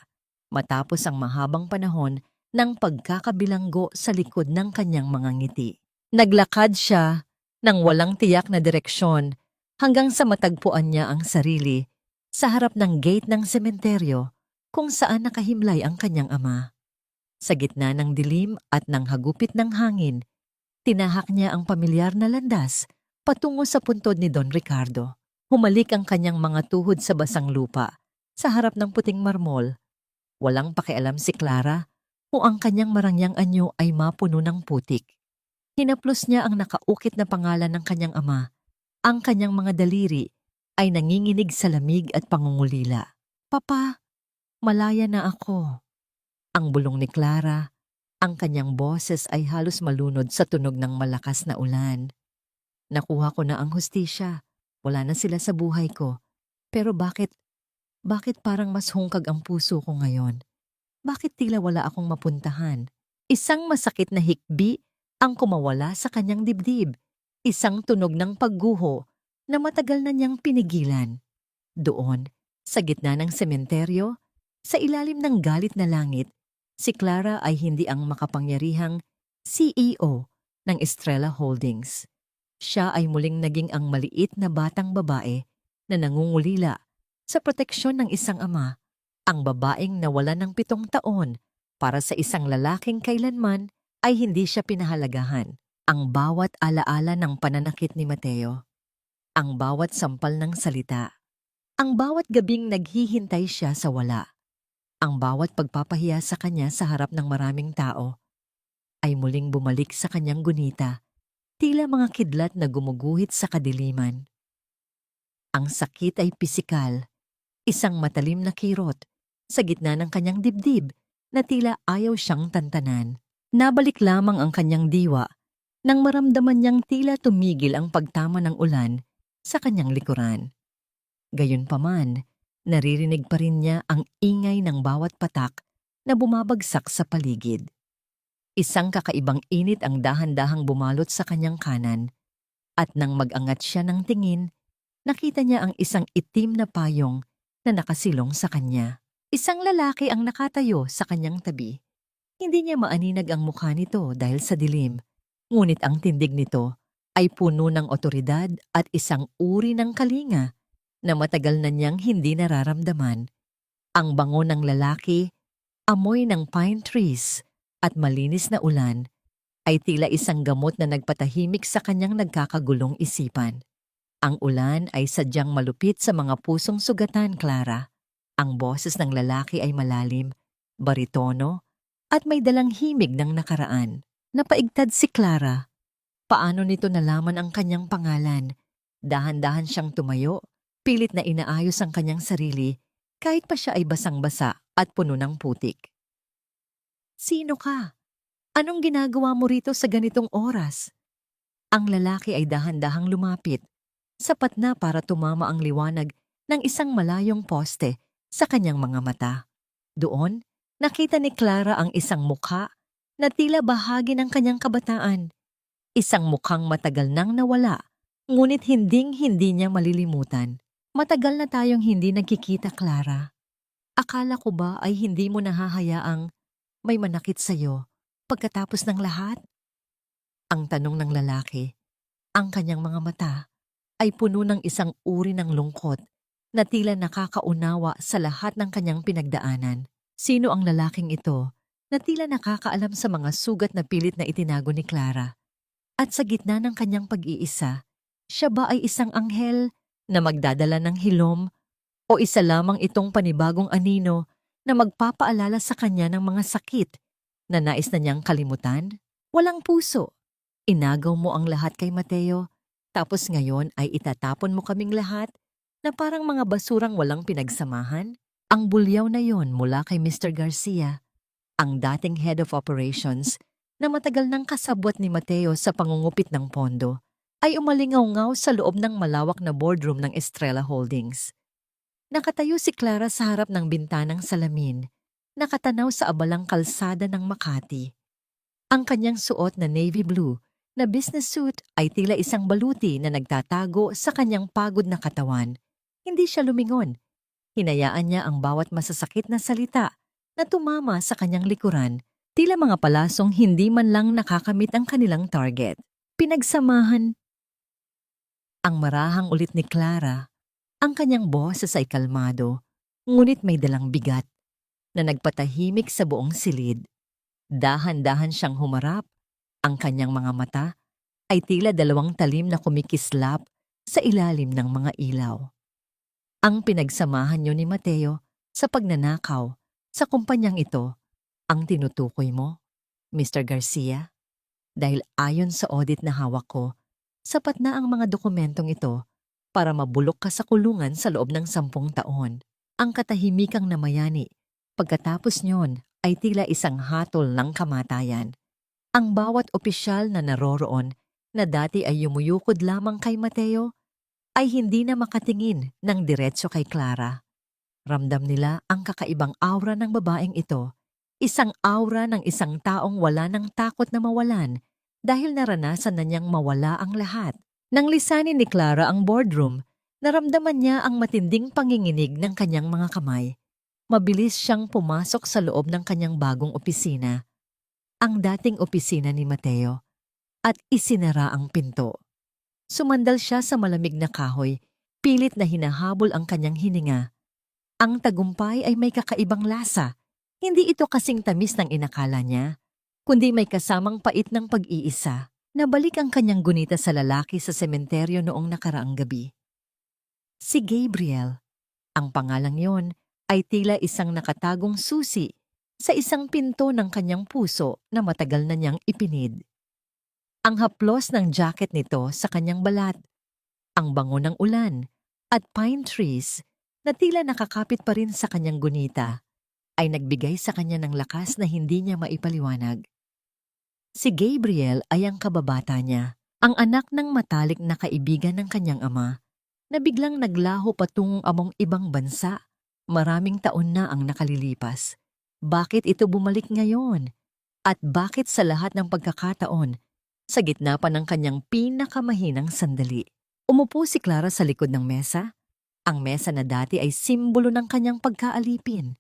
matapos ang mahabang panahon ng pagkakabilanggo sa likod ng kanyang mga ngiti. Naglakad siya ng walang tiyak na direksyon hanggang sa matagpuan niya ang sarili sa harap ng gate ng sementeryo kung saan nakahimlay ang kanyang ama. Sa gitna ng dilim at ng hagupit ng hangin, tinahak niya ang pamilyar na landas patungo sa puntod ni Don Ricardo. Humalik ang kanyang mga tuhod sa basang lupa sa harap ng puting marmol. Walang pakialam si Clara kung ang kanyang marangyang anyo ay mapuno ng putik. Hinaplos niya ang nakaukit na pangalan ng kanyang ama. Ang kanyang mga daliri ay nanginginig sa lamig at pangungulila. "Papa, malaya na ako." Ang bulong ni Clara, ang kanyang boses ay halos malunod sa tunog ng malakas na ulan. "Nakuha ko na ang hustisya. Wala na sila sa buhay ko. Pero bakit parang mas hungkag ang puso ko ngayon? Bakit tila wala akong mapuntahan?" Isang masakit na hikbi ang kumawala sa kanyang dibdib. Isang tunog ng pagguho na matagal na niyang pinigilan. Doon, sa gitna ng sementeryo, sa ilalim ng galit na langit, si Clara ay hindi ang makapangyarihang CEO ng Estrella Holdings. Siya ay muling naging ang maliit na batang babae na nangungulila sa proteksyon ng isang ama, ang babaeng nawala ng 7 taon para sa isang lalaking kailanman ay hindi siya pinahalagahan. Ang bawat alaala ng pananakit ni Mateo, ang bawat sampal ng salita, ang bawat gabing naghihintay siya sa wala, ang bawat pagpapahiya sa kanya sa harap ng maraming tao, ay muling bumalik sa kanyang gunita, tila mga kidlat na gumuguhit sa kadiliman. Ang sakit ay pisikal, isang matalim na kirot sa gitna ng kanyang dibdib na tila ayaw siyang tantanan. Nabalik lamang ang kanyang diwa nang maramdaman niyang tila tumigil ang pagtama ng ulan sa kanyang likuran. Gayunpaman, naririnig pa rin niya ang ingay ng bawat patak na bumabagsak sa paligid. Isang kakaibang init ang dahan-dahang bumalot sa kanyang kanan, at nang mag-angat siya ng tingin, nakita niya ang isang itim na payong na nakasilong sa kanya. Isang lalaki ang nakatayo sa kanyang tabi. Hindi niya maaninag ang mukha nito dahil sa dilim, ngunit ang tindig nito ay puno ng otoridad at isang uri ng kalinga na matagal na niyang hindi nararamdaman. Ang bango ng lalaki, amoy ng pine trees at malinis na ulan ay tila isang gamot na nagpatahimik sa kanyang nagkakagulong isipan. Ang ulan ay sadyang malupit sa mga pusong sugatan, Clara. Ang boses ng lalaki ay malalim, baritono, at may dalang himig ng nakaraan. Napaigtad si Clara. Paano nito nalaman ang kanyang pangalan? Dahan-dahan siyang tumayo, pilit na inaayos ang kanyang sarili, kahit pa siya ay basang-basa at puno ng putik. "Sino ka? Anong ginagawa mo rito sa ganitong oras?" Ang lalaki ay dahan-dahang lumapit, sapat na para tumama ang liwanag ng isang malayong poste sa kanyang mga mata. Doon, nakita ni Clara ang isang mukha na tila bahagi ng kanyang kabataan. Isang mukhang matagal nang nawala, ngunit hinding-hindi niya malilimutan. "Matagal na tayong hindi nagkikita, Clara. Akala ko ba ay hindi mo nahahayaang may manakit sa'yo pagkatapos ng lahat?" Ang tanong ng lalaki. Ang kanyang mga mata ay puno ng isang uri ng lungkot na tila nakakaunawa sa lahat ng kanyang pinagdaanan. Sino ang lalaking ito na tila nakakaalam sa mga sugat na pilit na itinago ni Clara. At sa gitna ng kanyang pag-iisa, siya ba ay isang anghel na magdadala ng hilom o isa lamang itong panibagong anino na magpapaalala sa kanya ng mga sakit na nais na niyang kalimutan? Walang puso. Inagaw mo ang lahat kay Mateo, tapos ngayon ay itatapon mo kaming lahat na parang mga basurang walang pinagsamahan? Ang bulyaw na yon mula kay Mr. Garcia, ang dating head of operations na matagal nang kasabwat ni Mateo sa pangungupit ng pondo, ay umalingaw-ngaw sa loob ng malawak na boardroom ng Estrella Holdings. Nakatayo si Clara sa harap ng bintanang salamin, nakatanaw sa abalang kalsada ng Makati. Ang kanyang suot na navy blue na business suit ay tila isang baluti na nagtatago sa kanyang pagod na katawan. Hindi siya lumingon. Hinayaan niya ang bawat masasakit na salita na tumama sa kanyang likuran, tila mga palasong hindi man lang nakakamit ang kanilang target. Pinagsamahan. Ang marahang ulit ni Clara, ang kanyang boses ay kalmado, ngunit may dalang bigat na nagpatahimik sa buong silid. Dahan-dahan siyang humarap, ang kanyang mga mata ay tila dalawang talim na kumikislap sa ilalim ng mga ilaw. Ang pinagsamahan niyo ni Mateo sa pagnanakaw sa kumpanyang ito, ang tinutukoy mo, Mr. Garcia? Dahil ayon sa audit na hawak ko, sapat na ang mga dokumentong ito para mabulok ka sa kulungan sa loob ng 10 taon. Ang katahimikang namayani, pagkatapos nyon ay tila isang hatol ng kamatayan. Ang bawat opisyal na naroroon na dati ay yumuyukod lamang kay Mateo ay hindi na makatingin ng diretso kay Clara. Ramdam nila ang kakaibang aura ng babaeng ito, isang aura ng isang taong wala ng takot na mawalan dahil naranasan na niyang mawala ang lahat. Nang lisanin ni Clara ang boardroom, naramdaman niya ang matinding panginginig ng kanyang mga kamay. Mabilis siyang pumasok sa loob ng kanyang bagong opisina, ang dating opisina ni Mateo, at isinara ang pinto. Sumandal siya sa malamig na kahoy, pilit na hinahabol ang kanyang hininga. Ang tagumpay ay may kakaibang lasa. Hindi ito kasing tamis ng inakala niya, kundi may kasamang pait ng pag-iisa. Nabalik ang kanyang gunita sa lalaki sa sementeryo noong nakaraang gabi. Si Gabriel. Ang pangalang yon ay tila isang nakatagong susi sa isang pinto ng kanyang puso na matagal na niyang ipinid. Ang haplos ng jacket nito sa kanyang balat, ang bango ng ulan at pine trees na tila nakakapit pa rin sa kanyang gunita ay nagbigay sa kanya ng lakas na hindi niya maipaliwanag. Si Gabriel ay ang kababata niya, ang anak ng matalik na kaibigan ng kanyang ama, na biglang naglaho patungong among ibang bansa. Maraming taon na ang nakalilipas. Bakit ito bumalik ngayon? At bakit sa lahat ng pagkakataon, sa gitna pa ng kanyang pinakamahinang sandali? Umupo si Clara sa likod ng mesa. Ang mesa na dati ay simbolo ng kanyang pagkaalipin.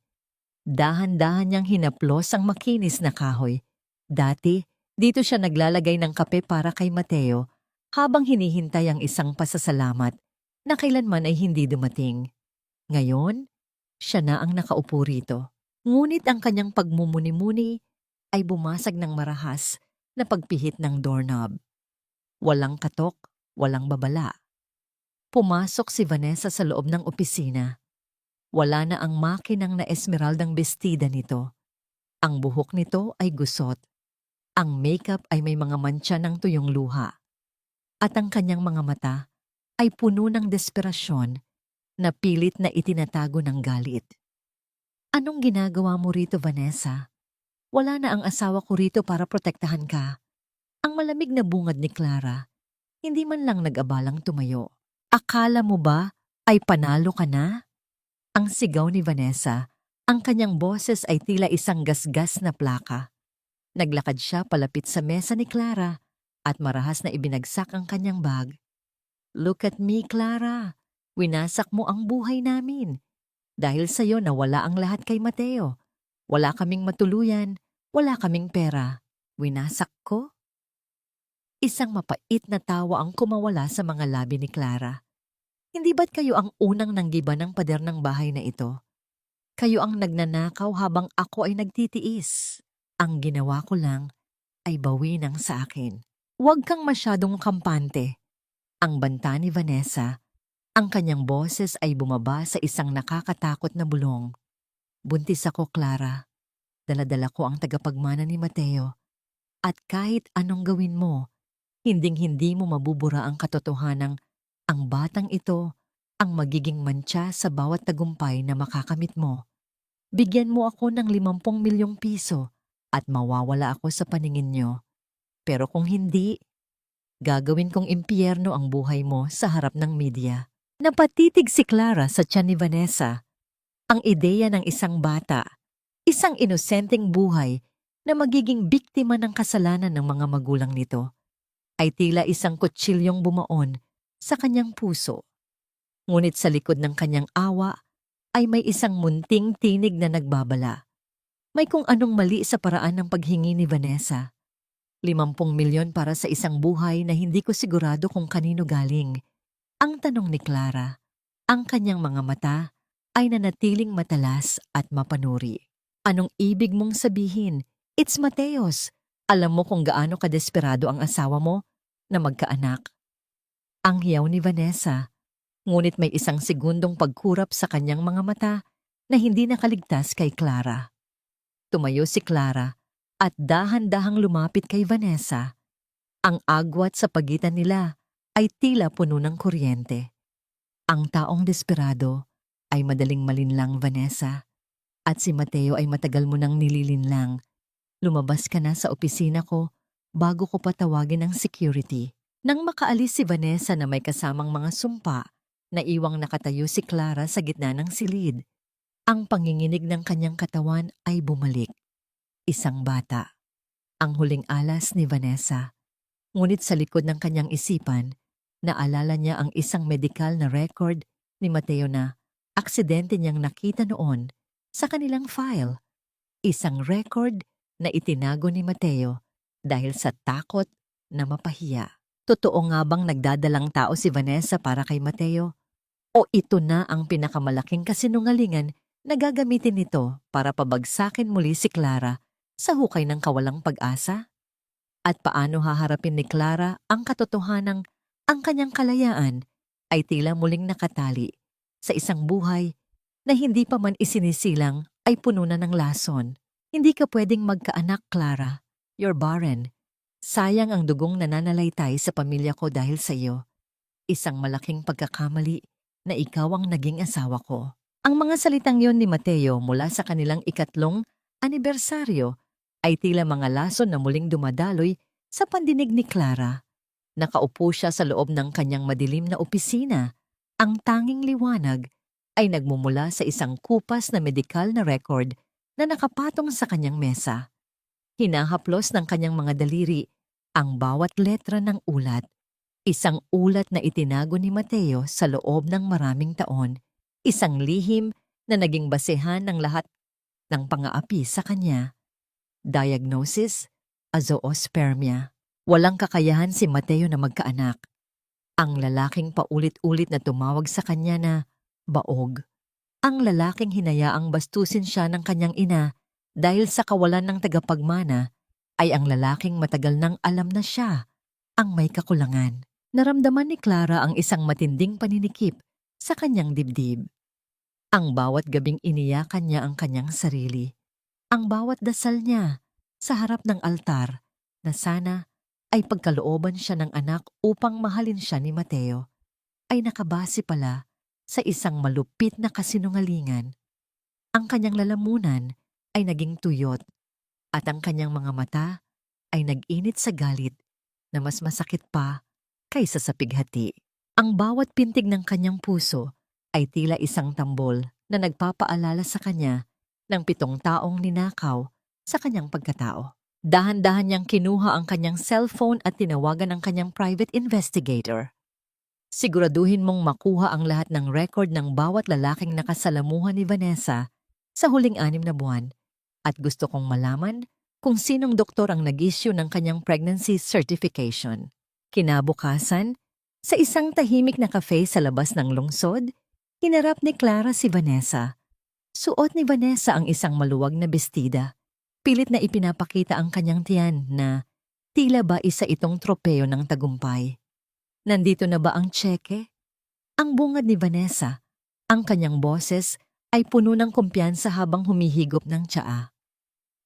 Dahan-dahan niyang hinaplos ang makinis na kahoy. Dati, dito siya naglalagay ng kape para kay Mateo habang hinihintay ang isang pasasalamat na kailanman ay hindi dumating. Ngayon, siya na ang nakaupo rito. Ngunit ang kanyang pagmumuni-muni ay bumasag ng marahas na pagpihit ng doorknob. Walang katok, walang babala. Pumasok si Vanessa sa loob ng opisina. Wala na ang makinang na esmeraldang bestida nito. Ang buhok nito ay gusot. Ang makeup ay may mga mantsa ng tuyong luha. At ang kanyang mga mata ay puno ng desperasyon na pilit na itinatago ng galit. Anong ginagawa mo rito, Vanessa? Wala na ang asawa ko rito para protektahan ka. Ang malamig na bungad ni Clara, hindi man lang nag-abalang tumayo. Akala mo ba ay panalo ka na? Ang sigaw ni Vanessa, ang kanyang boses ay tila isang gasgas na plaka. Naglakad siya palapit sa mesa ni Clara at marahas na ibinagsak ang kanyang bag. Look at me, Clara. Winasak mo ang buhay namin. Dahil sa'yo nawala ang lahat kay Mateo. Wala kaming matuluyan, wala kaming pera. Winasak ko? Isang mapait na tawa ang kumawala sa mga labi ni Clara. Hindi ba't kayo ang unang nanggiba ng pader ng bahay na ito? Kayo ang nagnanakaw habang ako ay nagtitiis. Ang ginawa ko lang ay bawi ng sa akin. Huwag kang masyadong kampante. Ang banta ni Vanessa, ang kanyang boses ay bumaba sa isang nakakatakot na bulong. Buntis ako, Clara. Daladala ko ang tagapagmana ni Mateo. At kahit anong gawin mo, hinding-hindi mo mabubura ang katotohanang ang batang ito ang magiging mantsa sa bawat tagumpay na makakamit mo. Bigyan mo ako ng 50 milyong piso at mawawala ako sa paningin niyo. Pero kung hindi, gagawin kong impyerno ang buhay mo sa harap ng media. Napatitig si Clara sa tiyan ni Vanessa. Ang ideya ng isang bata, isang inosenteng buhay na magiging biktima ng kasalanan ng mga magulang nito, ay tila isang kutsilyong bumaon sa kanyang puso. Ngunit sa likod ng kanyang awa ay may isang munting tinig na nagbabala. May kung anong mali sa paraan ng paghingi ni Vanessa. 50 milyon para sa isang buhay na hindi ko sigurado kung kanino galing. Ang tanong ni Clara, ang kanyang mga mata ay nanatiling matalas at mapanuri. Anong ibig mong sabihin? It's Mateos. Alam mo kung gaano kadesperado ang asawa mo na magkaanak. Ang hiyaw ni Vanessa, ngunit may isang segundong pagkurap sa kanyang mga mata na hindi nakaligtas kay Clara. Tumayo si Clara at dahan-dahang lumapit kay Vanessa. Ang agwat sa pagitan nila ay tila puno ng kuryente. Ang taong desperado ay madaling malinlang, Vanessa. At si Mateo ay matagal mo nang nililinlang. Lumabas ka na sa opisina ko bago ko patawagin ang security. Nang makaalis si Vanessa na may kasamang mga sumpa, naiwang nakatayo si Clara sa gitna ng silid. Ang panginginig ng kanyang katawan ay bumalik. Isang bata. Ang huling alas ni Vanessa. Ngunit sa likod ng kanyang isipan, naalala niya ang isang medikal na record ni Mateo na aksidente niyang nakita noon sa kanilang file. Isang record na itinago ni Mateo dahil sa takot na mapahiya. Totoo nga bang nagdadalang tao si Vanessa para kay Mateo? O ito na ang pinakamalaking kasinungalingan na gagamitin nito para pabagsakin muli si Clara sa hukay ng kawalang pag-asa? At paano haharapin ni Clara ang katotohanang ang kanyang kalayaan ay tila muling nakatali sa isang buhay na hindi pa man isinisilang ay puno na ng lason? Hindi ka pwedeng magkaanak, Clara. You're barren. Sayang ang dugong nananalaytay sa pamilya ko dahil sa iyo. Isang malaking pagkakamali na ikaw ang naging asawa ko. Ang mga salitang yon ni Mateo mula sa kanilang 3 anibersaryo ay tila mga lason na muling dumadaloy sa pandinig ni Clara. Nakaupo siya sa loob ng kanyang madilim na opisina. Ang tanging liwanag ay nagmumula sa isang kupas na medikal na record na nakapatong sa kanyang mesa. Hinahaplos ng kanyang mga daliri ang bawat letra ng ulat. Isang ulat na itinago ni Mateo sa loob ng maraming taon. Isang lihim na naging basehan ng lahat ng pang-aapi sa kanya. Diagnosis: azoospermia. Walang kakayahan si Mateo na magkaanak. Ang lalaking paulit-ulit na tumawag sa kanya na baog. Ang lalaking hinayaang bastusin siya ng kanyang ina dahil sa kawalan ng tagapagmana ay ang lalaking matagal nang alam na siya ang may kakulangan. Naramdaman ni Clara ang isang matinding paninikip sa kanyang dibdib. Ang bawat gabing iniyakan niya ang kanyang sarili. Ang bawat dasal niya sa harap ng altar na sana ay pagkalooban siya ng anak upang mahalin siya ni Mateo ay nakabase pala sa isang malupit na kasinungalingan. Ang kanyang lalamunan ay naging tuyot at ang kanyang mga mata ay nag-init sa galit na mas masakit pa kaysa sa pighati. Ang bawat pintig ng kanyang puso ay tila isang tambol na nagpapaalala sa kanya ng 7 taong ninakaw sa kanyang pagkatao. Dahan-dahan niyang kinuha ang kanyang cellphone at tinawagan ang kanyang private investigator. Siguraduhin mong makuha ang lahat ng record ng bawat lalaking nakasalamuhan ni Vanessa sa huling 6 na buwan at gusto kong malaman kung sinong doktor ang nag-issue ng kanyang pregnancy certification. Kinabukasan, sa isang tahimik na cafe sa labas ng lungsod, hinarap ni Clara si Vanessa. Suot ni Vanessa ang isang maluwag na bestida, Pilit na ipinapakita ang kanyang tiyan na tila ba isa itong tropeo ng tagumpay. Nandito na ba ang tseke? Ang bungad ni Vanessa, ang kanyang boses ay puno ng kumpiyansa habang humihigop ng tsaa.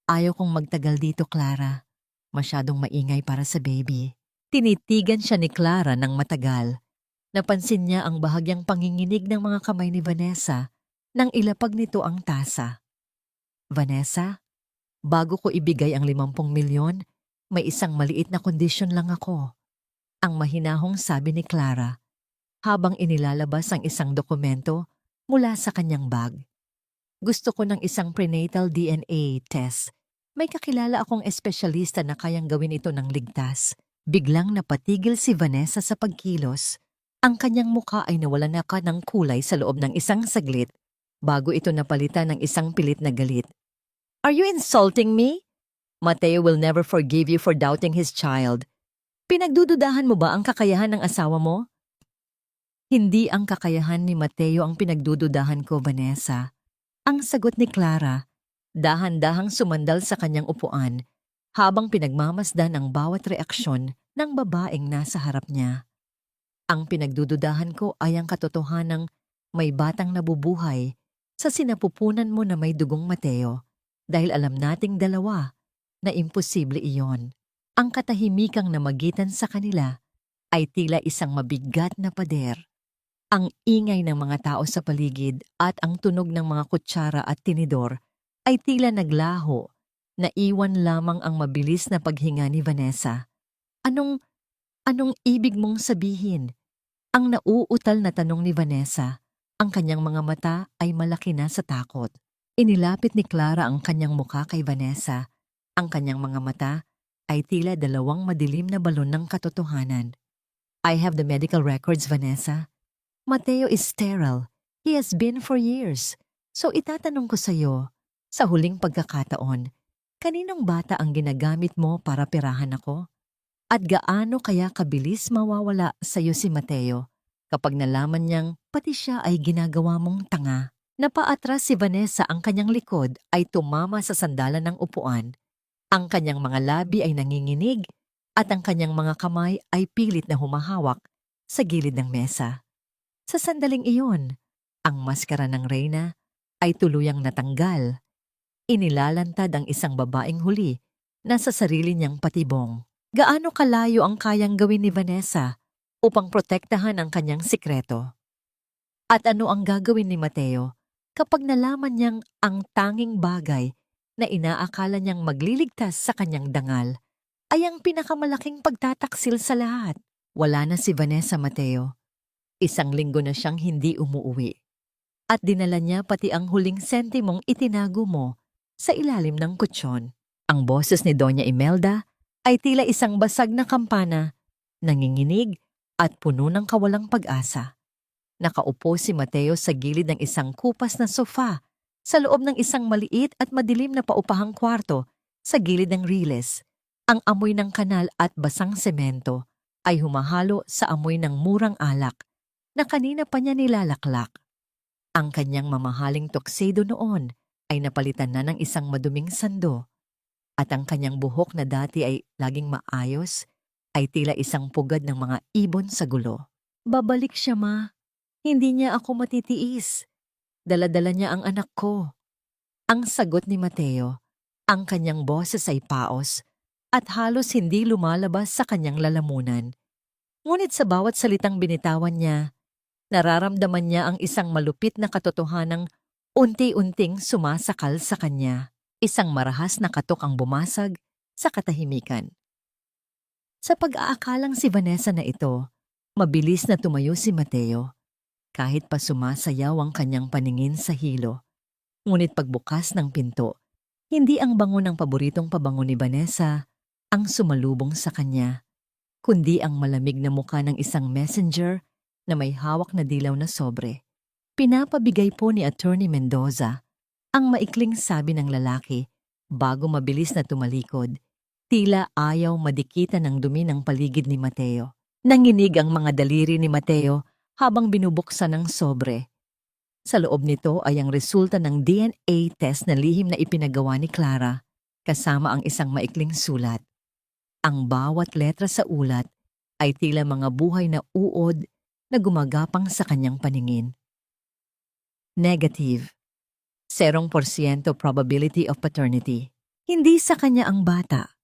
Ayaw kong magtagal dito, Clara. Masyadong maingay para sa baby. Tinitigan siya ni Clara ng matagal. Napansin niya ang bahagyang panginginig ng mga kamay ni Vanessa nang ilapag nito ang tasa. Vanessa, bago ko ibigay ang 50 milyon, may isang maliit na kondisyon lang ako. Ang mahinahong sabi ni Clara habang inilalabas ang isang dokumento mula sa kanyang bag. Gusto ko ng isang prenatal DNA test. May kakilala akong espesyalista na kayang gawin ito ng ligtas. Biglang napatigil si Vanessa sa pagkilos. Ang kanyang muka ay nawalan na ng kulay sa loob ng isang saglit bago ito napalitan ng isang pilit na galit. Are you insulting me? Mateo will never forgive you for doubting his child. Pinagdududahan mo ba ang kakayahan ng asawa mo? Hindi ang kakayahan ni Mateo ang pinagdududahan ko, Vanessa. Ang sagot ni Clara, dahan-dahang sumandal sa kanyang upuan habang pinagmamasdan ang bawat reaksyon ng babaeng nasa harap niya. Ang pinagdududahan ko ay ang katotohanang may batang nabubuhay sa sinapupunan mo na may dugong Mateo dahil alam nating dalawa na imposible iyon. Ang katahimikang namagitan sa kanila ay tila isang mabigat na pader. Ang ingay ng mga tao sa paligid at ang tunog ng mga kutsara at tinidor ay tila naglaho, naiwan lamang ang mabilis na paghinga ni Vanessa. Anong ibig mong sabihin? Ang nauutal na tanong ni Vanessa, ang kanyang mga mata ay malaki na sa takot. Inilapit ni Clara ang kanyang muka kay Vanessa. Ang kanyang mga mata ay tila dalawang madilim na balon ng katotohanan. I have the medical records, Vanessa. Mateo is sterile. He has been for years. So itatanong ko sa iyo, sa huling pagkakataon, kaninong bata ang ginagamit mo para perahan ako? At gaano kaya kabilis mawawala sa iyo si Mateo kapag nalaman niyang pati siya ay ginagawa mong tanga? Napaatras si Vanessa, ang kanyang likod ay tumama sa sandalan ng upuan. Ang kanyang mga labi ay nanginginig at ang kanyang mga kamay ay pilit na humahawak sa gilid ng mesa. Sa sandaling iyon, ang maskara ng reyna ay tuluyang natanggal. Inilalantad ang isang babaeng huli na sa sarili niyang patibong. Gaano kalayo ang kayang gawin ni Vanessa upang protektahan ang kanyang sikreto? At ano ang gagawin ni Mateo kapag nalaman niyang ang tanging bagay na inaakala niyang magliligtas sa kanyang dangal ay ang pinakamalaking pagtataksil sa lahat? Wala na si Vanessa, Mateo. 1 linggo na siyang hindi umuuwi. At dinala niya pati ang huling sentimong itinago mo sa ilalim ng kutsyon. Ang boses ni Doña Imelda ay tila isang basag na kampana, nanginginig at puno ng kawalang pag-asa. Nakaupo si Mateo sa gilid ng isang kupas na sofa sa loob ng isang maliit at madilim na paupahang kwarto sa gilid ng riles. Ang amoy ng kanal at basang semento ay humahalo sa amoy ng murang alak na kanina pa niya nilalaklak. Ang kanyang mamahaling tuxedo noon ay napalitan na ng isang maduming sando at ang kanyang buhok na dati ay laging maayos ay tila isang pugad ng mga ibon sa gulo. Babalik siya, Ma. Hindi niya ako matitiis. Dala-dala niya ang anak ko. Ang sagot ni Mateo, ang kanyang boses ay paos at halos hindi lumalabas sa kanyang lalamunan. Ngunit sa bawat salitang binitawan niya, nararamdaman niya ang isang malupit na katotohanang unti-unting sumasakal sa kanya. Isang marahas na katok ang bumasag sa katahimikan. Sa pag-aakalang si Vanessa na ito, mabilis na tumayo si Mateo. Kahit pa sumasayaw ang kanyang paningin sa hilo. Ngunit pagbukas ng pinto, hindi ang bango ng paboritong pabango ni Vanessa ang sumalubong sa kanya, kundi ang malamig na muka ng isang messenger na may hawak na dilaw na sobre. Pinapabigay po ni Attorney Mendoza, ang maikling sabi ng lalaki bago mabilis na tumalikod. Tila ayaw madikitan ng dumi ng paligid ni Mateo. Nanginig ang mga daliri ni Mateo habang binubuksan ng sobre. Sa loob nito ay ang resulta ng DNA test na lihim na ipinagawa ni Clara. kasama ang isang maikling sulat. Ang bawat letra sa ulat ay tila mga buhay na uod na gumagapang sa kanyang paningin. Negative. 0% probability of paternity. Hindi sa kanya ang bata.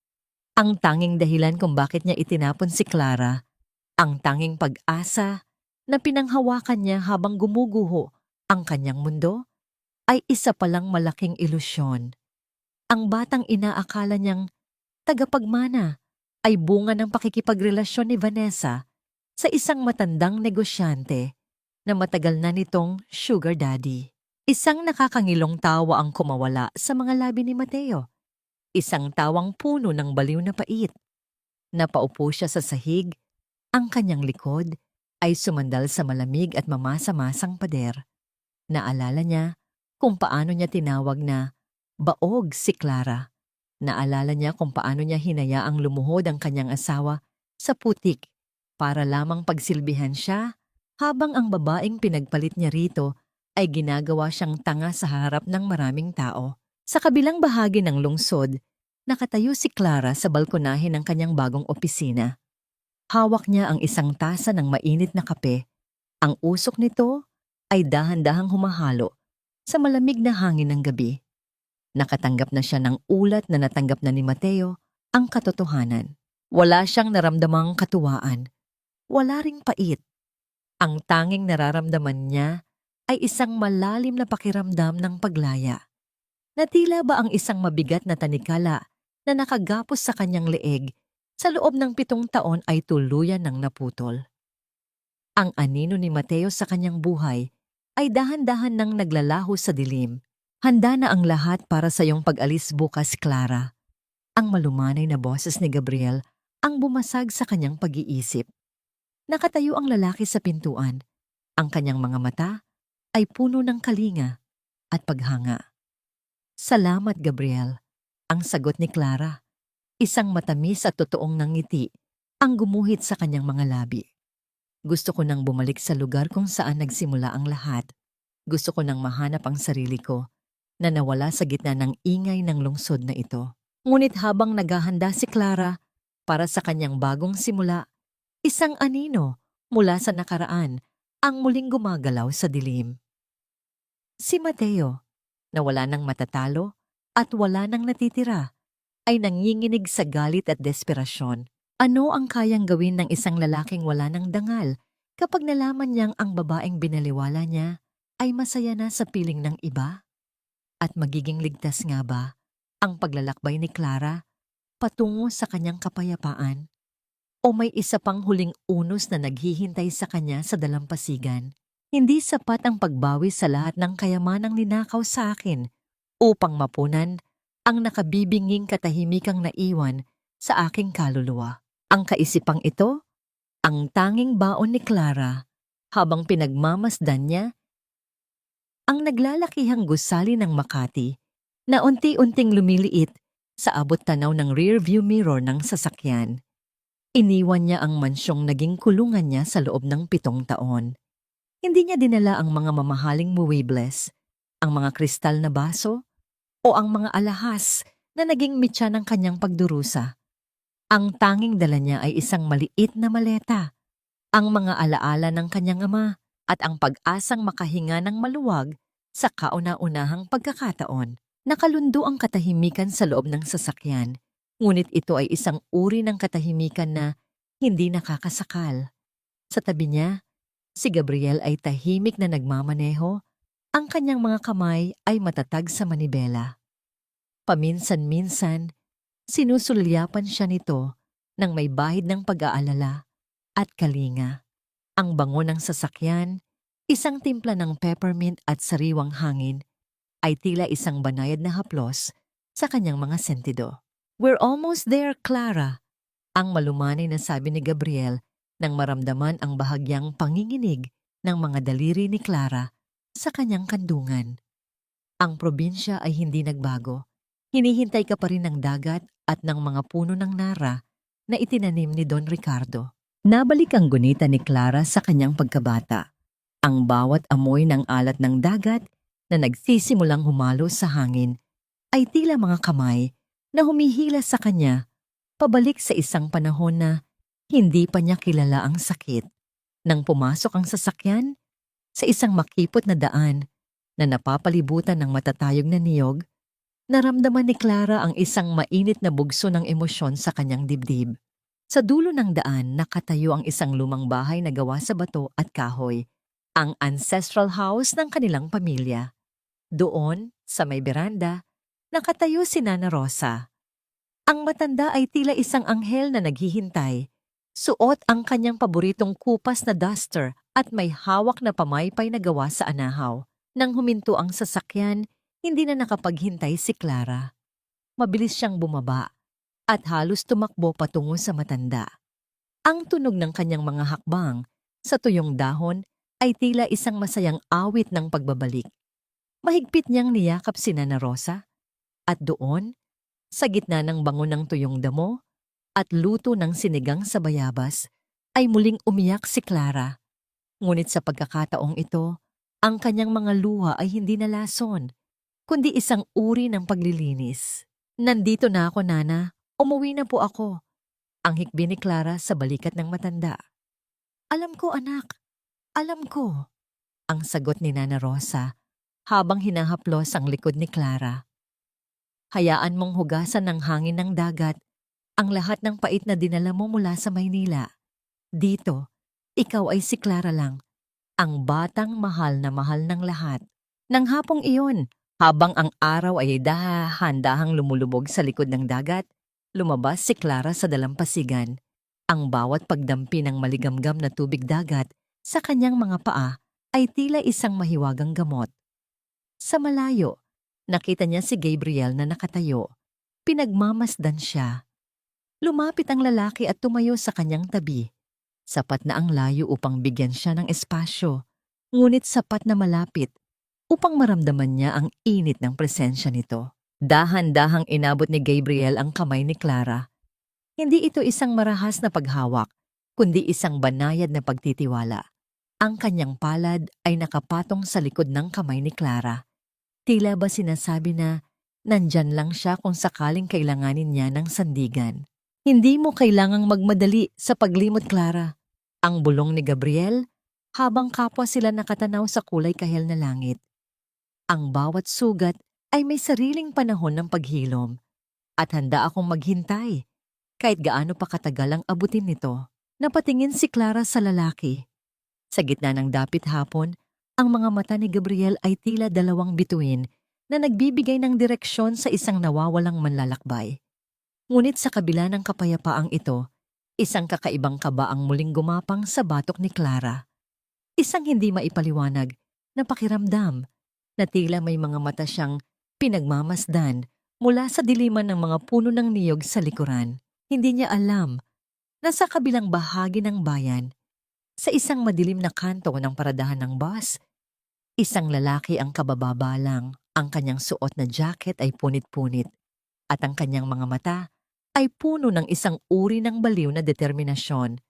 Ang tanging dahilan kung bakit niya itinapon si Clara, ang tanging pag-asa na pinanghawakan niya habang gumuguho ang kanyang mundo, ay isa palang malaking ilusyon. Ang batang inaakala niyang tagapagmana ay bunga ng pakikipagrelasyon ni Vanessa sa isang matandang negosyante na matagal na nitong sugar daddy. Isang nakakangilong tawa ang kumawala sa mga labi ni Mateo. Isang tawang puno ng baliw na pait. Napaupo siya sa sahig, ang kanyang likod ay sumandal sa malamig at mamasa-masang pader. Naalala niya kung paano niya tinawag na baog si Clara. Naalala niya kung paano niya hinayaang lumuhod ang kanyang asawa sa putik para lamang pagsilbihan siya habang ang babaeng pinagpalit niya rito ay ginagawa siyang tanga sa harap ng maraming tao. Sa kabilang bahagi ng lungsod, nakatayo si Clara sa balkonahe ng kanyang bagong opisina. Hawak niya ang isang tasa ng mainit na kape. Ang usok nito ay dahan-dahang humahalo sa malamig na hangin ng gabi. Nakatanggap na siya ng ulat na natanggap na ni Mateo ang katotohanan. Wala siyang naramdamang katuwaan. Wala ring pait. Ang tanging nararamdaman niya ay isang malalim na pakiramdam ng paglaya. Na tila ba ang isang mabigat na tanikala na nakagapos sa kanyang leeg sa loob ng 7 taon ay tuluyan ng naputol. Ang anino ni Mateo sa kanyang buhay ay dahan-dahan nang naglalaho sa dilim. Handa na ang lahat para sa iyong pag-alis bukas, Clara. Ang malumanay na boses ni Gabriel ang bumasag sa kanyang pag-iisip. Nakatayo ang lalaki sa pintuan. Ang kanyang mga mata ay puno ng kalinga at paghanga. Salamat, Gabriel. Ang sagot ni Clara. Isang matamis at totoong nangiti ang gumuhit sa kanyang mga labi. Gusto ko nang bumalik sa lugar kung saan nagsimula ang lahat. Gusto ko nang mahanap ang sarili ko na nawala sa gitna ng ingay ng lungsod na ito. Ngunit habang naghahanda si Clara para sa kanyang bagong simula, isang anino mula sa nakaraan ang muling gumagalaw sa dilim. Si Mateo, na wala nang matatalo at wala nang natitira, ay nanginginig sa galit at desperasyon. Ano ang kayang gawin ng isang lalaking wala nang dangal kapag nalaman niyang ang babaeng binaliwala niya ay masaya na sa piling ng iba? At magiging ligtas nga ba ang paglalakbay ni Clara patungo sa kanyang kapayapaan? O may isa pang huling unos na naghihintay sa kanya sa dalampasigan? Hindi sapat ang pagbawi sa lahat ng kayamanang ninakaw sa akin upang mapunan ang nakabibinging katahimikang naiwan sa aking kaluluwa. Ang kaisipang ito, ang tanging baon ni Clara habang pinagmamasdan niya ang naglalakihang gusali ng Makati na unti-unting lumiliit sa abot tanaw ng rearview mirror ng sasakyan. Iniwan niya ang mansyong naging kulungan niya sa loob ng 7 taon. Hindi niya dinala ang mga mamahaling muebles, ang mga kristal na baso, o ang mga alahas na naging mitya ng kanyang pagdurusa. Ang tanging dala niya ay isang maliit na maleta, ang mga alaala ng kanyang ama at ang pag-asang makahinga ng maluwag sa kauna-unahang pagkakataon. Nakalundo ang katahimikan sa loob ng sasakyan, ngunit ito ay isang uri ng katahimikan na hindi nakakasakal. Sa tabi niya, si Gabriel ay tahimik na nagmamaneho, ang kanyang mga kamay ay matatag sa manibela. Paminsan-minsan, sinusulyapan siya nito nang may bahid ng pag-aalala at kalinga. Ang bango ng sasakyan, isang timpla ng peppermint at sariwang hangin ay tila isang banayad na haplos sa kanyang mga sentido. We're almost there, Clara, ang malumanay na sabi ni Gabriel nang maramdaman ang bahagyang panginginig ng mga daliri ni Clara sa kanyang kandungan. Ang probinsya ay hindi nagbago. Hinihintay ka pa rin ng dagat at ng mga puno ng nara na itinanim ni Don Ricardo. Nabalik ang gunita ni Clara sa kanyang pagkabata. Ang bawat amoy ng alat ng dagat na nagsisimulang humalo sa hangin ay tila mga kamay na humihila sa kanya pabalik sa isang panahon na hindi pa niya kilala ang sakit. Nang pumasok ang sasakyan sa isang makipot na daan na napapalibutan ng matatayog na niyog, naramdaman ni Clara ang isang mainit na bugso ng emosyon sa kanyang dibdib. Sa dulo ng daan, nakatayo ang isang lumang bahay na gawa sa bato at kahoy, ang ancestral house ng kanilang pamilya. Doon, sa may beranda, nakatayo si Nana Rosa. Ang matanda ay tila isang anghel na naghihintay. Suot ang kanyang paboritong kupas na duster at may hawak na pamaypay na gawa sa anahaw. Nang huminto ang sasakyan, hindi na nakapaghintay si Clara. Mabilis siyang bumaba at halos tumakbo patungo sa matanda. Ang tunog ng kanyang mga hakbang sa tuyong dahon ay tila isang masayang awit ng pagbabalik. Mahigpit niyang niyakap si Nana Rosa at doon, sa gitna ng bango ng tuyong damo at luto ng sinigang sa bayabas, ay muling umiyak si Clara. Ngunit sa pagkakataong ito, ang kanyang mga luha ay hindi nalason, kundi isang uri ng paglilinis. "Nandito na ako, Nana. Umuwi na po ako." Ang hikbi ni Clara sa balikat ng matanda. "Alam ko, anak. Alam ko." Ang sagot ni Nana Rosa habang hinahaplos ang likod ni Clara. "Hayaan mong hugasan ng hangin ng dagat ang lahat ng pait na dinala mo mula sa Maynila. Dito, ikaw ay si Clara lang, ang batang mahal ng lahat." Nang hapong iyon, habang ang araw ay dahan-dahang lumulubog sa likod ng dagat, lumabas si Clara sa dalampasigan. Ang bawat pagdampi ng maligamgam na tubig dagat sa kanyang mga paa ay tila isang mahiwagang gamot. Sa malayo, nakita niya si Gabriel na nakatayo. Pinagmamasdan siya. Lumapit ang lalaki at tumayo sa kanyang tabi. Sapat na ang layo upang bigyan siya ng espasyo, ngunit sapat na malapit upang maramdaman niya ang init ng presensya nito. Dahan-dahang inabot ni Gabriel ang kamay ni Clara. Hindi ito isang marahas na paghawak, kundi isang banayad na pagtitiwala. Ang kanyang palad ay nakapatong sa likod ng kamay ni Clara. Tila ba sinasabi na nandyan lang siya kung sakaling kailanganin niya ng sandigan. "Hindi mo kailangang magmadali sa paglimot, Clara." Ang bulong ni Gabriel habang kapwa sila nakatanaw sa kulay kahel na langit. Ang bawat sugat ay may sariling panahon ng paghilom at handa akong maghintay kahit gaano pa katagal ang abutin nito. Napatingin si Clara sa lalaki. Sa gitna ng dapit hapon, ang mga mata ni Gabriel ay tila dalawang bituin na nagbibigay ng direksyon sa isang nawawalang manlalakbay. Ngunit sa kabila ng kapayapaang ito, isang kakaibang kaba ang muling gumapang sa batok ni Clara. Isang hindi maipaliwanag na pakiramdam na tila may mga mata siyang pinagmamasdan mula sa diliman ng mga puno ng niyog sa likuran. Hindi niya alam na sa kabilang bahagi ng bayan, sa isang madilim na kanto ng paradahan ng bus, isang lalaki ang kabababa lang. Ang kanyang suot na jacket ay punit-punit at ang kanyang mga mata ay puno ng isang uri ng baliw na determinasyon.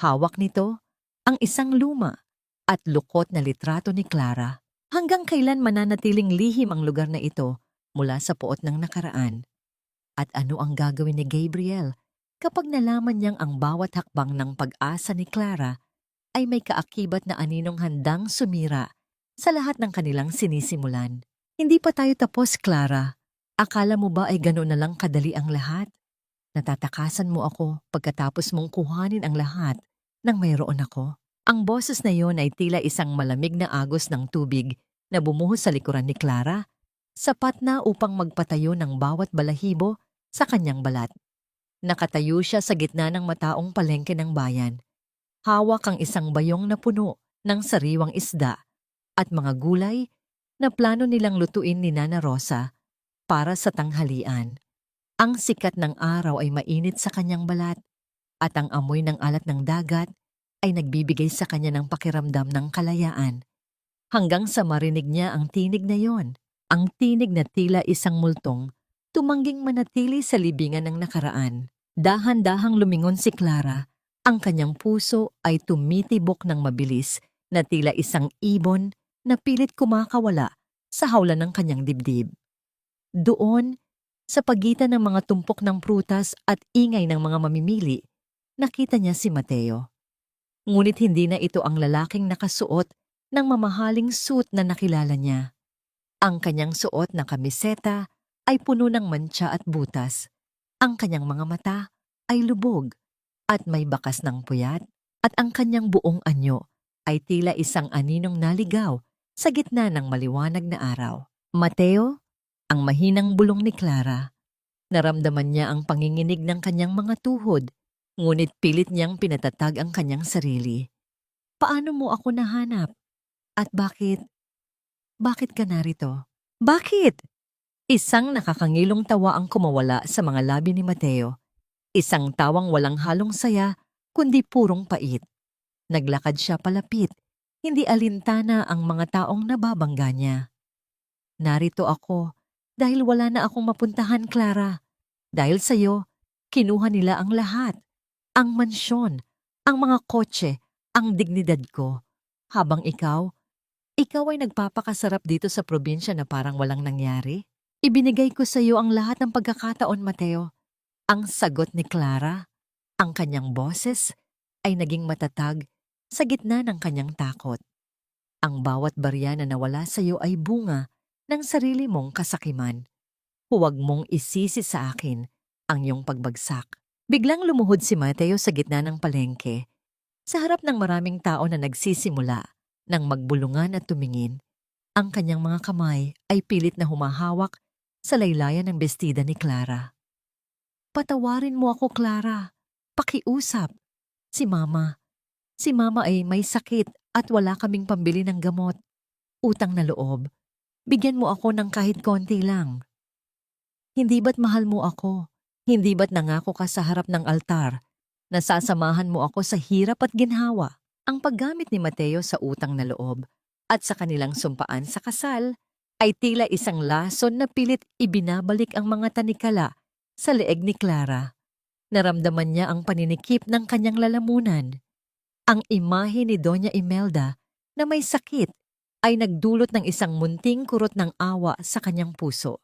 Hawak nito ang isang luma at lukot na litrato ni Clara. Hanggang kailan mananatiling lihim ang lugar na ito mula sa puot ng nakaraan? At ano ang gagawin ni Gabriel kapag nalaman niyang ang bawat hakbang ng pag-asa ni Clara ay may kaakibat na aninong handang sumira sa lahat ng kanilang sinisimulan? "Hindi pa tayo tapos, Clara. Akala mo ba ay gano'n na lang kadali ang lahat? Natatakasan mo ako pagkatapos mong kuhanin ang lahat ng mayroon ako." Ang boses na yon ay tila isang malamig na agos ng tubig na bumuhos sa likuran ni Clara, sapat na upang magpatayo ng bawat balahibo sa kanyang balat. Nakatayo siya sa gitna ng mataong palengke ng bayan. Hawak ang isang bayong na puno ng sariwang isda at mga gulay na plano nilang lutuin ni Nana Rosa para sa tanghalian. Ang sikat ng araw ay mainit sa kanyang balat at ang amoy ng alat ng dagat ay nagbibigay sa kanya ng pakiramdam ng kalayaan. Hanggang sa marinig niya ang tinig na yon, ang tinig na tila isang multong tumangging manatili sa libingan ng nakaraan. Dahan-dahang lumingon si Clara. Ang kanyang puso ay tumitibok ng mabilis na tila isang ibon na pilit kumakawala sa hawla ng kanyang dibdib. Doon, Sa pagitan ng mga tumpok ng prutas at ingay ng mga mamimili, nakita niya si Mateo. Ngunit hindi na ito ang lalaking nakasuot ng mamahaling suit na nakilala niya. Ang kanyang suot na kamiseta ay puno ng mantsa at butas. Ang kanyang mga mata ay lubog at may bakas ng puyat, at ang kanyang buong anyo ay tila isang aninong naligaw sa gitna ng maliwanag na araw. Mateo, ang mahinang bulong ni Clara. Naramdaman niya ang panginginig ng kanyang mga tuhod, ngunit pilit niyang pinatatag ang kanyang sarili. Paano mo ako nahanap? At bakit? Bakit ka narito? Bakit? Isang nakakangilong tawa ang kumawala sa mga labi ni Mateo. Isang tawang walang halong saya, kundi purong pait. Naglakad siya palapit, hindi alintana ang mga taong nababangga niya. Narito ako, dahil wala na akong mapuntahan, Clara. Dahil sa'yo, kinuha nila ang lahat. Ang mansyon, ang mga kotse, ang dignidad ko. Habang ikaw ay nagpapakasarap dito sa probinsya na parang walang nangyari. Ibinigay ko sa iyo ang lahat ng pagkakataon, Mateo. Ang sagot ni Clara, ang kanyang boses, ay naging matatag sa gitna ng kanyang takot. Ang bawat barya na nawala sa iyo ay bunga ng sarili mong kasakiman. Huwag mong isisi sa akin ang iyong pagbagsak. Biglang lumuhod si Mateo sa gitna ng palengke, sa harap ng maraming tao na nagsisimula ng magbulungan at tumingin. Ang kanyang mga kamay ay pilit na humahawak sa laylayan ng bestida ni Clara. Patawarin mo ako, Clara. Pakiusap. Si Mama ay may sakit at wala kaming pambili ng gamot. Utang na loob. Bigyan mo ako ng kahit konti lang. Hindi ba't mahal mo ako? Hindi ba't nangako ka sa harap ng altar na sasamahan mo ako sa hirap at ginhawa? Ang paggamit ni Mateo sa utang na loob at sa kanilang sumpaan sa kasal ay tila isang lason na pilit ibinabalik ang mga tanikala sa leeg ni Clara. Naramdaman niya ang paninikip ng kanyang lalamunan. Ang imahe ni Doña Imelda na may sakit ay nagdulot ng isang munting kurot ng awa sa kanyang puso.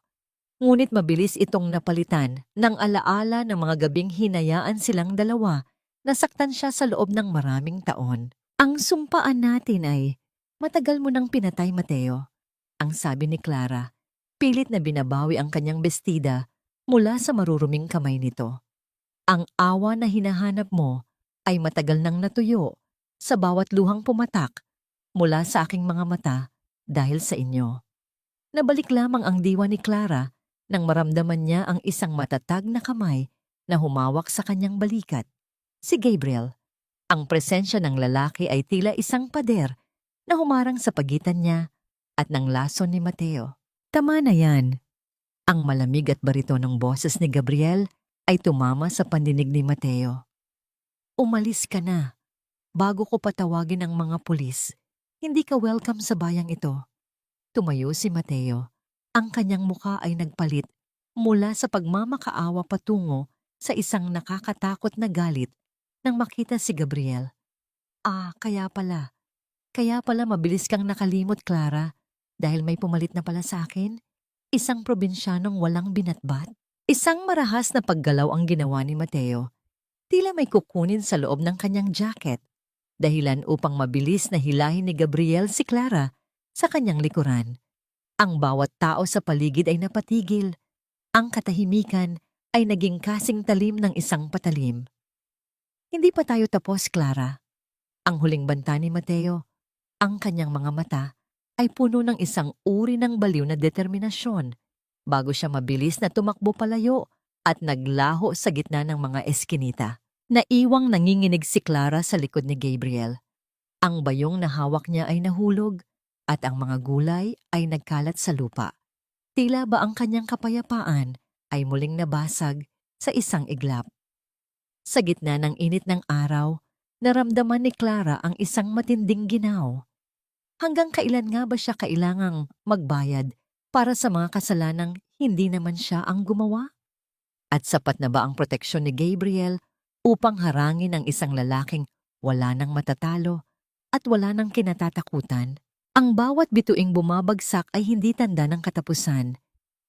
Ngunit mabilis itong napalitan ng alaala ng mga gabing hinayaan silang dalawa. Nasaktan siya sa loob ng maraming taon. Ang sumpaan natin ay, matagal mo nang pinatay, Mateo. Ang sabi ni Clara, pilit na binabawi ang kanyang bestida mula sa maruruming kamay nito. Ang awa na hinahanap mo ay matagal nang natuyo sa bawat luhang pumatak mula sa aking mga mata dahil sa inyo. Nabalik lamang ang diwa ni Clara nang maramdaman niya ang isang matatag na kamay na humawak sa kanyang balikat. Si Gabriel. Ang presensya ng lalaki ay tila isang pader na humarang sa pagitan niya at ng lason ni Mateo. Tama na yan. Ang malamig at baritonong boses ni Gabriel ay tumama sa pandinig ni Mateo. Umalis ka na. Bago ko patawagin ang mga pulis, hindi ka welcome sa bayang ito. Tumayo si Mateo. Ang kanyang muka ay nagpalit mula sa pagmamakaawa patungo sa isang nakakatakot na galit nang makita si Gabriel. Kaya pala mabilis kang nakalimot, Clara, dahil may pumalit na pala sa akin. Isang probinsyanong walang binatbat. Isang marahas na paggalaw ang ginawa ni Mateo. Tila may kukunin sa loob ng kanyang jacket, dahilan upang mabilis na hilahin ni Gabriel si Clara sa kanyang likuran. Ang bawat tao sa paligid ay napatigil. Ang katahimikan ay naging kasing talim ng isang patalim. Hindi pa tayo tapos, Clara. Ang huling banta ni Mateo, ang kanyang mga mata ay puno ng isang uri ng baliw na determinasyon bago siya mabilis na tumakbo palayo at naglaho sa gitna ng mga eskinita. Naiwang nanginginig si Clara sa likod ni Gabriel. Ang bayong na hawak niya ay nahulog at ang mga gulay ay nagkalat sa lupa. Tila ba ang kanyang kapayapaan ay muling nabasag sa isang iglap. Sa gitna ng init ng araw, naramdaman ni Clara ang isang matinding ginaw. Hanggang kailan nga ba siya kailangang magbayad para sa mga kasalanang hindi naman siya ang gumawa? At sapat na ba ang proteksyon ni Gabriel upang harangin ang isang lalaking wala nang matatalo at wala nang kinatatakutan? Ang bawat bituing bumabagsak ay hindi tanda ng katapusan,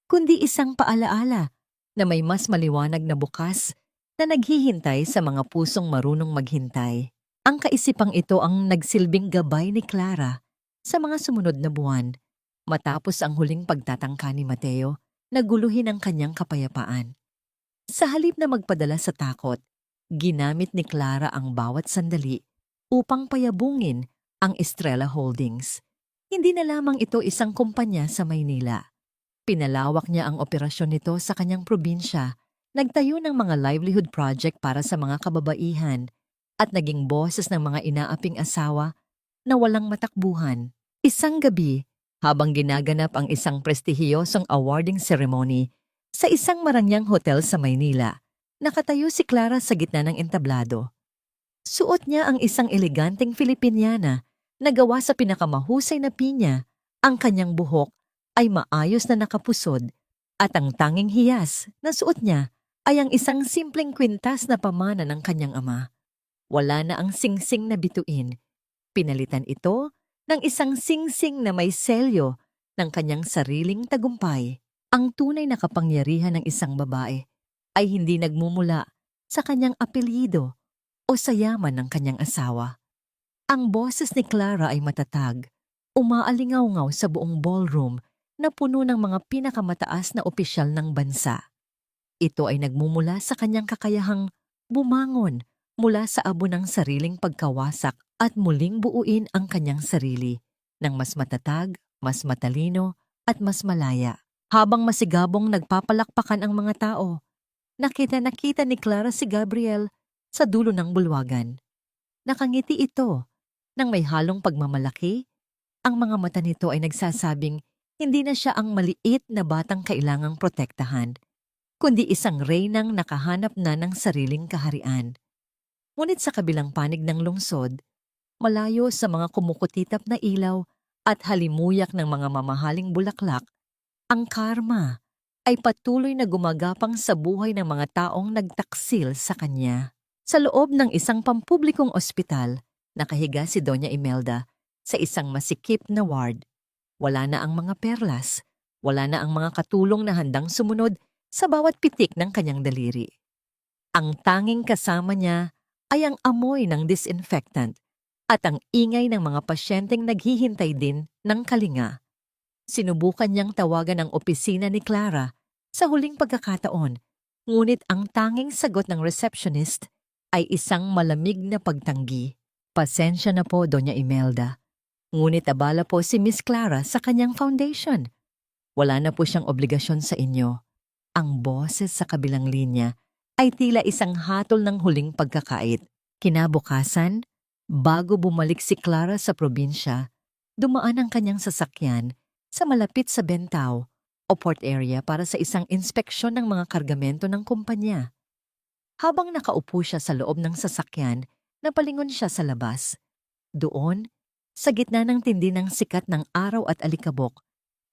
kundi isang paalaala na may mas maliwanag na bukas na naghihintay sa mga pusong marunong maghintay. Ang kaisipang ito ang nagsilbing gabay ni Clara sa mga sumunod na buwan matapos ang huling pagtatangka ni Mateo na guluhin ang kanyang kapayapaan. Sa halip na magpadala sa takot, ginamit ni Clara ang bawat sandali upang payabungin ang Estrella Holdings. Hindi na lamang ito isang kumpanya sa Maynila. Pinalawak niya ang operasyon nito sa kanyang probinsya, nagtayo ng mga livelihood project para sa mga kababaihan, at naging boses ng mga inaaping asawa na walang matakbuhan. Isang gabi, habang ginaganap ang isang prestihiyosong awarding ceremony sa isang marangyang hotel sa Maynila, nakatayo si Clara sa gitna ng entablado. Suot niya ang isang eleganteng Filipiniana na gawa sa pinakamahusay na pinya. Ang kanyang buhok ay maayos na nakapusod at ang tanging hiyas na suot niya ay ang isang simpleng kwintas na pamana ng kanyang ama. Wala na ang singsing na bituin. Pinalitan ito ng isang singsing na may selyo ng kanyang sariling tagumpay. Ang tunay na kapangyarihan ng isang babae ay hindi nagmumula sa kanyang apelyido o sa yaman ng kanyang asawa. Ang boses ni Clara ay matatag, umaalingaw-ngaw sa buong ballroom na puno ng mga pinakamataas na opisyal ng bansa. Ito ay nagmumula sa kanyang kakayahang bumangon mula sa abo ng sariling pagkawasak at muling buuin ang kanyang sarili ng mas matatag, mas matalino at mas malaya. Habang masigabong nagpapalakpakan ang mga tao, nakita ni Clara si Gabriel sa dulo ng bulwagan. Nakangiti ito nang may halong pagmamalaki. Ang mga mata nito ay nagsasabing hindi na siya ang maliit na batang kailangang protektahan, kundi isang reynang nakahanap na ng sariling kaharian. Ngunit sa kabilang panig ng lungsod, malayo sa mga kumukutitap na ilaw at halimuyak ng mga mamahaling bulaklak, ang karma ay patuloy na gumagapang sa buhay ng mga taong nagtaksil sa kanya. Sa loob ng isang pampublikong ospital, nakahiga si Doña Imelda sa isang masikip na ward. Wala na ang mga perlas, wala na ang mga katulong na handang sumunod sa bawat pitik ng kanyang daliri. Ang tanging kasama niya ay ang amoy ng disinfectant at ang ingay ng mga pasyenteng naghihintay din ng kalinga. Sinubukan niyang tawagan ang opisina ni Clara sa huling pagkakataon, ngunit ang tanging sagot ng receptionist ay isang malamig na pagtanggi. Pasensya na po, Doña Imelda. Ngunit abala po si Miss Clara sa kanyang foundation. Wala na po siyang obligasyon sa inyo. Ang boses sa kabilang linya ay tila isang hatol ng huling pagkakait. Kinabukasan, bago bumalik si Clara sa probinsya, dumaan ang kanyang sasakyan sa malapit sa Bentao o port area para sa isang inspeksyon ng mga kargamento ng kumpanya. Habang nakaupo siya sa loob ng sasakyan, napalingon siya sa labas. Doon, sa gitna ng tindi ng sikat ng araw at alikabok,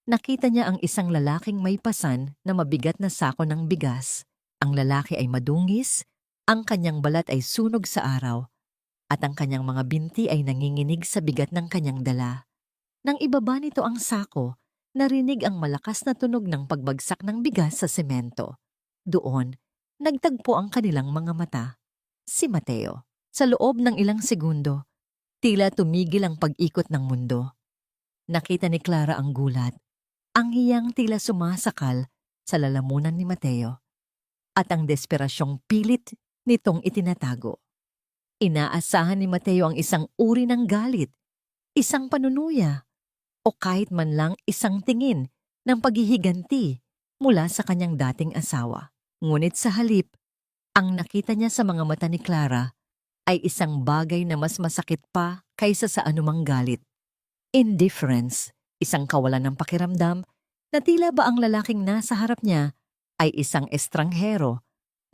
nakita niya ang isang lalaking may pasan na mabigat na sako ng bigas. Ang lalaki ay madungis, ang kanyang balat ay sunog sa araw, at ang kanyang mga binti ay nanginginig sa bigat ng kanyang dala. Nang ibaba nito ang sako, narinig ang malakas na tunog ng pagbagsak ng bigas sa semento. Doon, nagtagpo ang kanilang mga mata. Si Mateo. Sa loob ng ilang segundo, tila tumigil ang pag-ikot ng mundo. Nakita ni Clara ang gulat, ang hiyang tila sumasakal sa lalamunan ni Mateo, at ang desperasyong pilit nitong itinatago. Inaasahan ni Mateo ang isang uri ng galit, isang panunuya, o kahit man lang isang tingin ng paghihiganti mula sa kanyang dating asawa. Ngunit sa halip, ang nakita niya sa mga mata ni Clara ay isang bagay na mas masakit pa kaysa sa anumang galit. Indifference, isang kawalan ng pakiramdam na tila ba ang lalaking nasa harap niya ay isang estranghero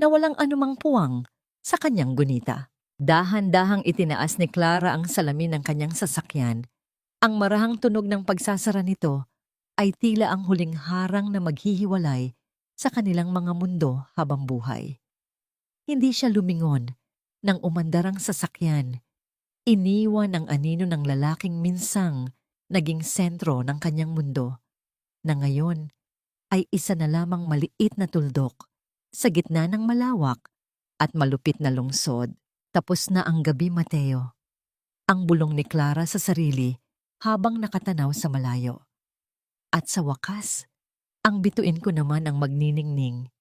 na walang anumang puwang sa kanyang gunita. Dahan-dahang itinaas ni Clara ang salamin ng kanyang sasakyan. Ang marahang tunog ng pagsasara nito ay tila ang huling harang na maghihiwalay sa kanilang mga mundo habang buhay. Hindi siya lumingon nang umandar ang sasakyan. Iniwan ang anino ng lalaking minsang naging sentro ng kanyang mundo, na ngayon ay isa na lamang maliit na tuldok sa gitna ng malawak at malupit na lungsod. Tapos na ang gabi, Mateo. Ang bulong ni Clara sa sarili habang nakatanaw sa malayo. At sa wakas, ang bituin ko naman ang magniningning.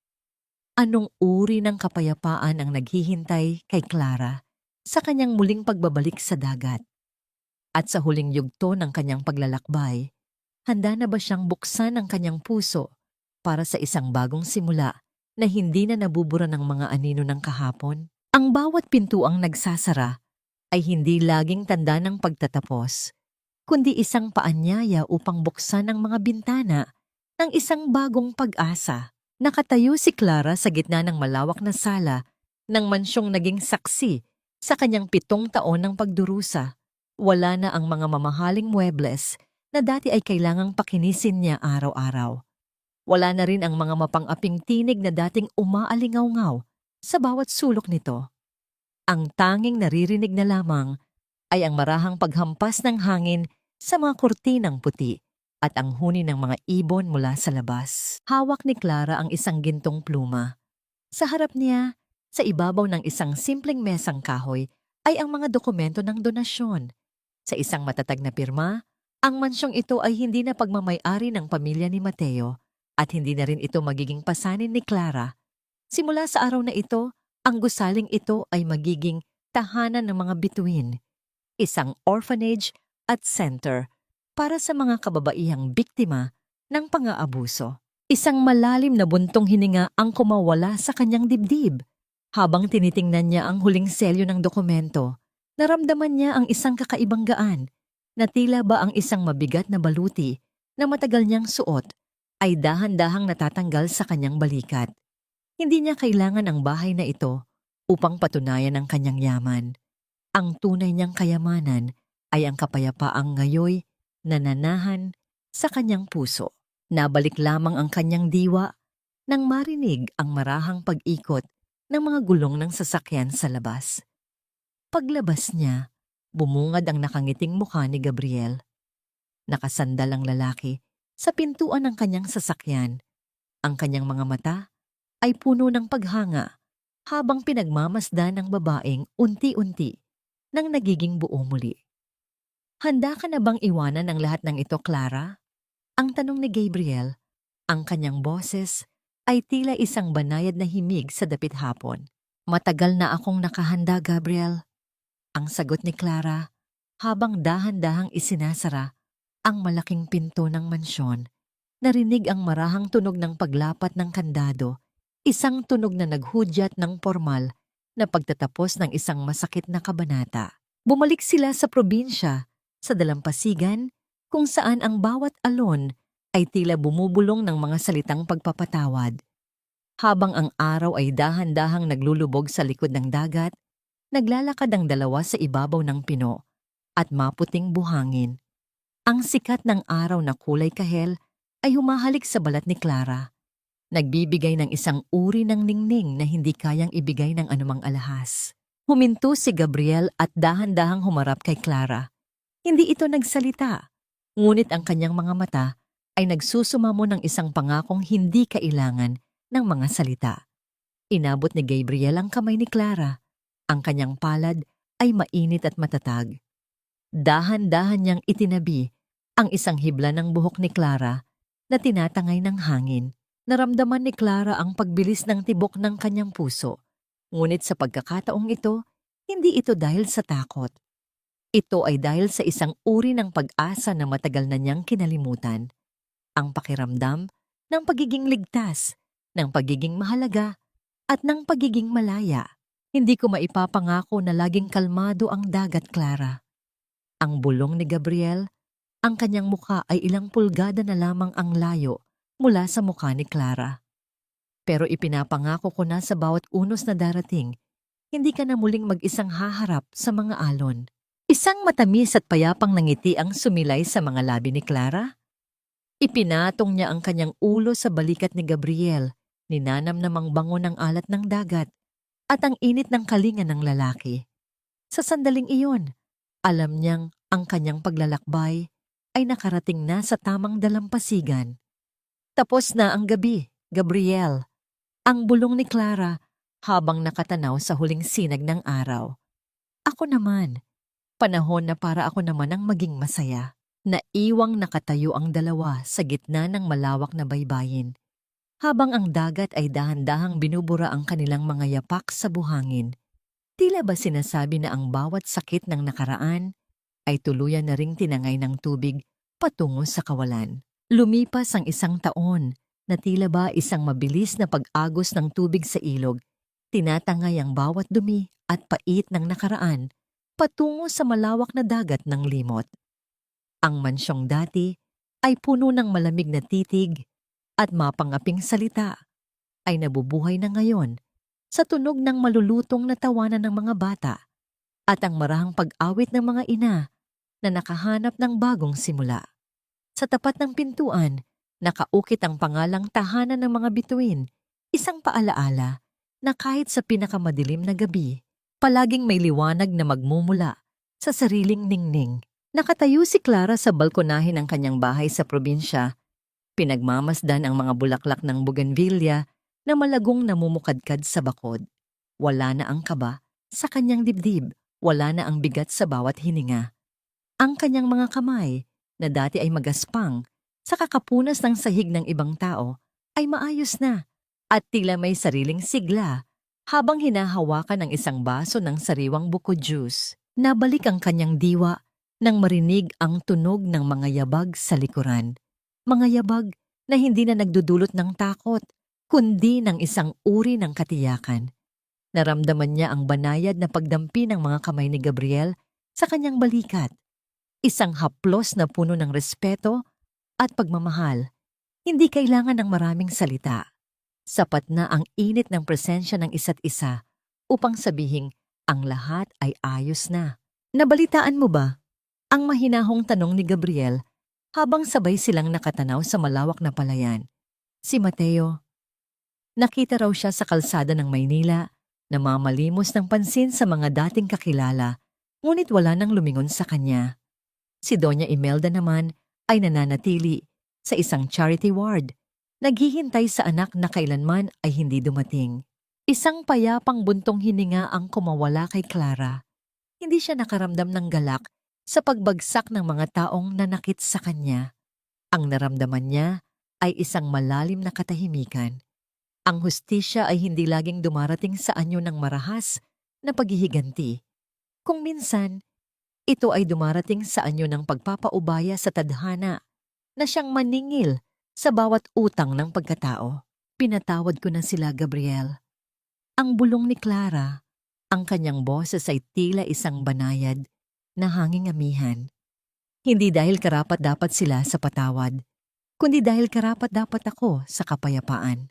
Anong uri ng kapayapaan ang naghihintay kay Clara sa kanyang muling pagbabalik sa dagat? At sa huling yugto ng kanyang paglalakbay, handa na ba siyang buksan ang kanyang puso para sa isang bagong simula na hindi na nabubura ng mga anino ng kahapon? Ang bawat pintuang nagsasara ay hindi laging tanda ng pagtatapos, kundi isang paanyaya upang buksan ang mga bintana ng isang bagong pag-asa. Nakatayo si Clara sa gitna ng malawak na sala ng mansyong naging saksi sa kanyang 7 taon ng pagdurusa. Wala na ang mga mamahaling muebles na dati ay kailangang pakinisin niya araw-araw. Wala na rin ang mga mapang-aping tinig na dating umaalingaw-ngaw sa bawat sulok nito. Ang tanging naririnig na lamang ay ang marahang paghampas ng hangin sa mga kurtinang puti at ang huni ng mga ibon mula sa labas. Hawak ni Clara ang isang gintong pluma. Sa harap niya, sa ibabaw ng isang simpleng mesang kahoy, ay ang mga dokumento ng donasyon. Sa isang matatag na pirma, ang mansyong ito ay hindi na pagmamay-ari ng pamilya ni Mateo at hindi na rin ito magiging pasanin ni Clara. Simula sa araw na ito, ang gusaling ito ay magiging tahanan ng mga bituin, isang orphanage at center para sa mga kababaihang biktima ng pang-aabuso. Isang malalim na buntong hininga ang kumawala sa kanyang dibdib. Habang tinitingnan niya ang huling selyo ng dokumento, naramdaman niya ang isang kakaibang gaan na tila ba ang isang mabigat na baluti na matagal niyang suot ay dahan-dahang natatanggal sa kanyang balikat. Hindi niya kailangan ang bahay na ito upang patunayan ang kanyang yaman. Ang tunay niyang kayamanan ay ang kapayapaang ngayoy nananahan sa kanyang puso. Nabalik lamang ang kanyang diwa nang marinig ang marahang pag-ikot ng mga gulong ng sasakyan sa labas. Paglabas niya, bumungad ang nakangiting mukha ni Gabriel. Nakasandal ang lalaki sa pintuan ng kanyang sasakyan. Ang kanyang mga mata ay puno ng paghanga habang pinagmamasdan ng babaeng unti-unti nang nagiging buo muli. Handa ka na bang iwanan ang lahat ng ito, Clara? Ang tanong ni Gabriel. Ang kanyang boses ay tila isang banayad na himig sa dapit hapon. Matagal na akong nakahanda, Gabriel. Ang sagot ni Clara habang dahan-dahang isinasara ang malaking pinto ng mansyon. Narinig ang marahang tunog ng paglapat ng kandado, isang tunog na naghudyat ng formal na pagtatapos ng isang masakit na kabanata. Bumalik sila sa probinsya, sa dalampasigan, kung saan ang bawat alon ay tila bumubulong ng mga salitang pagpapatawad. Habang ang araw ay dahan-dahang naglulubog sa likod ng dagat, naglalakad ang dalawa sa ibabaw ng pino at maputing buhangin. Ang sikat ng araw na kulay kahel ay humahalik sa balat ni Clara, nagbibigay ng isang uri ng ningning na hindi kayang ibigay ng anumang alahas. Huminto si Gabriel at dahan-dahang humarap kay Clara. Hindi ito nagsalita, ngunit ang kanyang mga mata ay nagsusumamo ng isang pangakong hindi kailangan ng mga salita. Inabot ni Gabriel ang kamay ni Clara. Ang kanyang palad ay mainit at matatag. Dahan-dahan niyang itinabi ang isang hibla ng buhok ni Clara na tinatangay ng hangin. Naramdaman ni Clara ang pagbilis ng tibok ng kanyang puso. Ngunit sa pagkakataong ito, hindi ito dahil sa takot. Ito ay dahil sa isang uri ng pag-asa na matagal na niyang kinalimutan. Ang pakiramdam ng pagiging ligtas, ng pagiging mahalaga, at ng pagiging malaya. Hindi ko maipapangako na laging kalmado ang dagat, Clara. Ang bulong ni Gabriel, ang kanyang mukha ay ilang pulgada na lamang ang layo mula sa mukha ni Clara. Pero ipinapangako ko na sa bawat unos na darating, hindi ka na muling mag-isang haharap sa mga alon. Isang matamis at payapang nangiti ang sumilay sa mga labi ni Clara. Ipinatong niya ang kanyang ulo sa balikat ni Gabriel, ninanam namang bango ng alat ng dagat, at ang init ng kalinga ng lalaki. Sa sandaling iyon, alam niyang ang kanyang paglalakbay ay nakarating na sa tamang dalampasigan. Tapos na ang gabi, Gabriel. Ang bulong ni Clara habang nakatanaw sa huling sinag ng araw. Ako naman, panahon na para ako naman ang maging masaya. Naiwang nakatayo ang dalawa sa gitna ng malawak na baybayin, habang ang dagat ay dahan-dahang binubura ang kanilang mga yapak sa buhangin. Tila ba sinasabi na ang bawat sakit ng nakaraan ay tuluyan na ring tinangay ng tubig patungo sa kawalan. Lumipas ang 1 taon na tila ba isang mabilis na pag-agos ng tubig sa ilog, tinatangay ang bawat dumi at pait ng nakaraan patungo sa malawak na dagat ng limot. Ang mansyong dati ay puno ng malamig na titig at mapangaping salita ay nabubuhay na ngayon sa tunog ng malulutong na tawanan ng mga bata at ang marahang pag-awit ng mga ina na nakahanap ng bagong simula. Sa tapat ng pintuan, nakaukit ang pangalang tahanan ng mga bituin, isang paalaala na kahit sa pinakamadilim na gabi, palaging may liwanag na magmumula sa sariling ningning. Nakatayo si Clara sa balkonahin ng kanyang bahay sa probinsya. Pinagmamasdan ang mga bulaklak ng bougainvillea na malagong namumukadkad sa bakod. Wala na ang kaba sa kanyang dibdib, wala na ang bigat sa bawat hininga. Ang kanyang mga kamay, na dati ay magaspang, sa kakapunas ng sahig ng ibang tao, ay maayos na at tila may sariling sigla habang hinahawakan ang isang baso ng sariwang buko juice. Nabalik ang kanyang diwa nang marinig ang tunog ng mga yabag sa likuran. Mga yabag na hindi na nagdudulot ng takot, kundi ng isang uri ng katiyakan. Naramdaman niya ang banayad na pagdampi ng mga kamay ni Gabriel sa kanyang balikat. Isang haplos na puno ng respeto at pagmamahal. Hindi kailangan ng maraming salita. Sapat na ang init ng presensya ng isa't isa upang sabihing ang lahat ay ayos na. Nabalitaan mo ba? Ang mahinahong tanong ni Gabriel habang sabay silang nakatanaw sa malawak na palayan. Si Mateo. Nakita raw siya sa kalsada ng Maynila, namamalimos ng pansin sa mga dating kakilala, ngunit wala nang lumingon sa kanya. Si Doña Imelda naman ay nananatili sa isang charity ward, naghihintay sa anak na kailanman ay hindi dumating. Isang payapang buntong hininga ang kumawala kay Clara. Hindi siya nakaramdam ng galak sa pagbagsak ng mga taong nanakit sa kanya. Ang naramdaman niya ay isang malalim na katahimikan. Ang hustisya ay hindi laging dumarating sa anyo ng marahas na paghihiganti. Kung minsan, ito ay dumarating sa anyo ng pagpapaubaya sa tadhana na siyang maningil sa bawat utang ng pagkatao. Pinatawad ko na sila, Gabriel. Ang bulong ni Clara, ang kanyang boses ay tila isang banayad na hanging amihan. Hindi dahil karapat-dapat sila sa patawad, kundi dahil karapat-dapat ako sa kapayapaan.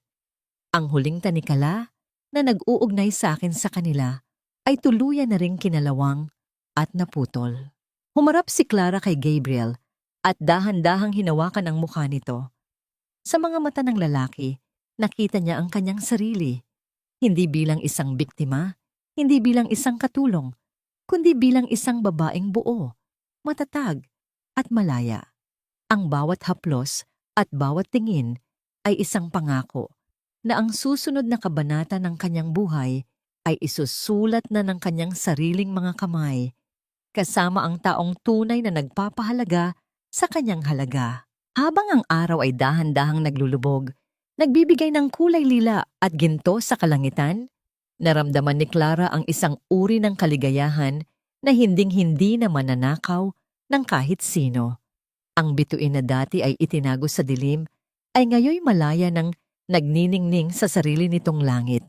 Ang huling tanikala na nag-uugnay sa akin sa kanila ay tuluyan na ring kinalawang at naputol. Humarap si Clara kay Gabriel at dahan-dahang hinawakan ang mukha nito. Sa mga mata ng lalaki, nakita niya ang kanyang sarili. Hindi bilang isang biktima, hindi bilang isang katulong, kundi bilang isang babaeng buo, matatag at malaya. Ang bawat haplos at bawat tingin ay isang pangako na ang susunod na kabanata ng kanyang buhay ay isusulat na ng kanyang sariling mga kamay, kasama ang taong tunay na nagpapahalaga sa kanyang halaga. Habang ang araw ay dahan-dahang naglulubog, nagbibigay ng kulay lila at ginto sa kalangitan, naramdaman ni Clara ang isang uri ng kaligayahan na hinding-hindi na mananakaw ng kahit sino. Ang bituin na dati ay itinago sa dilim ay ngayoy malaya ng nagniningning sa sarili nitong langit.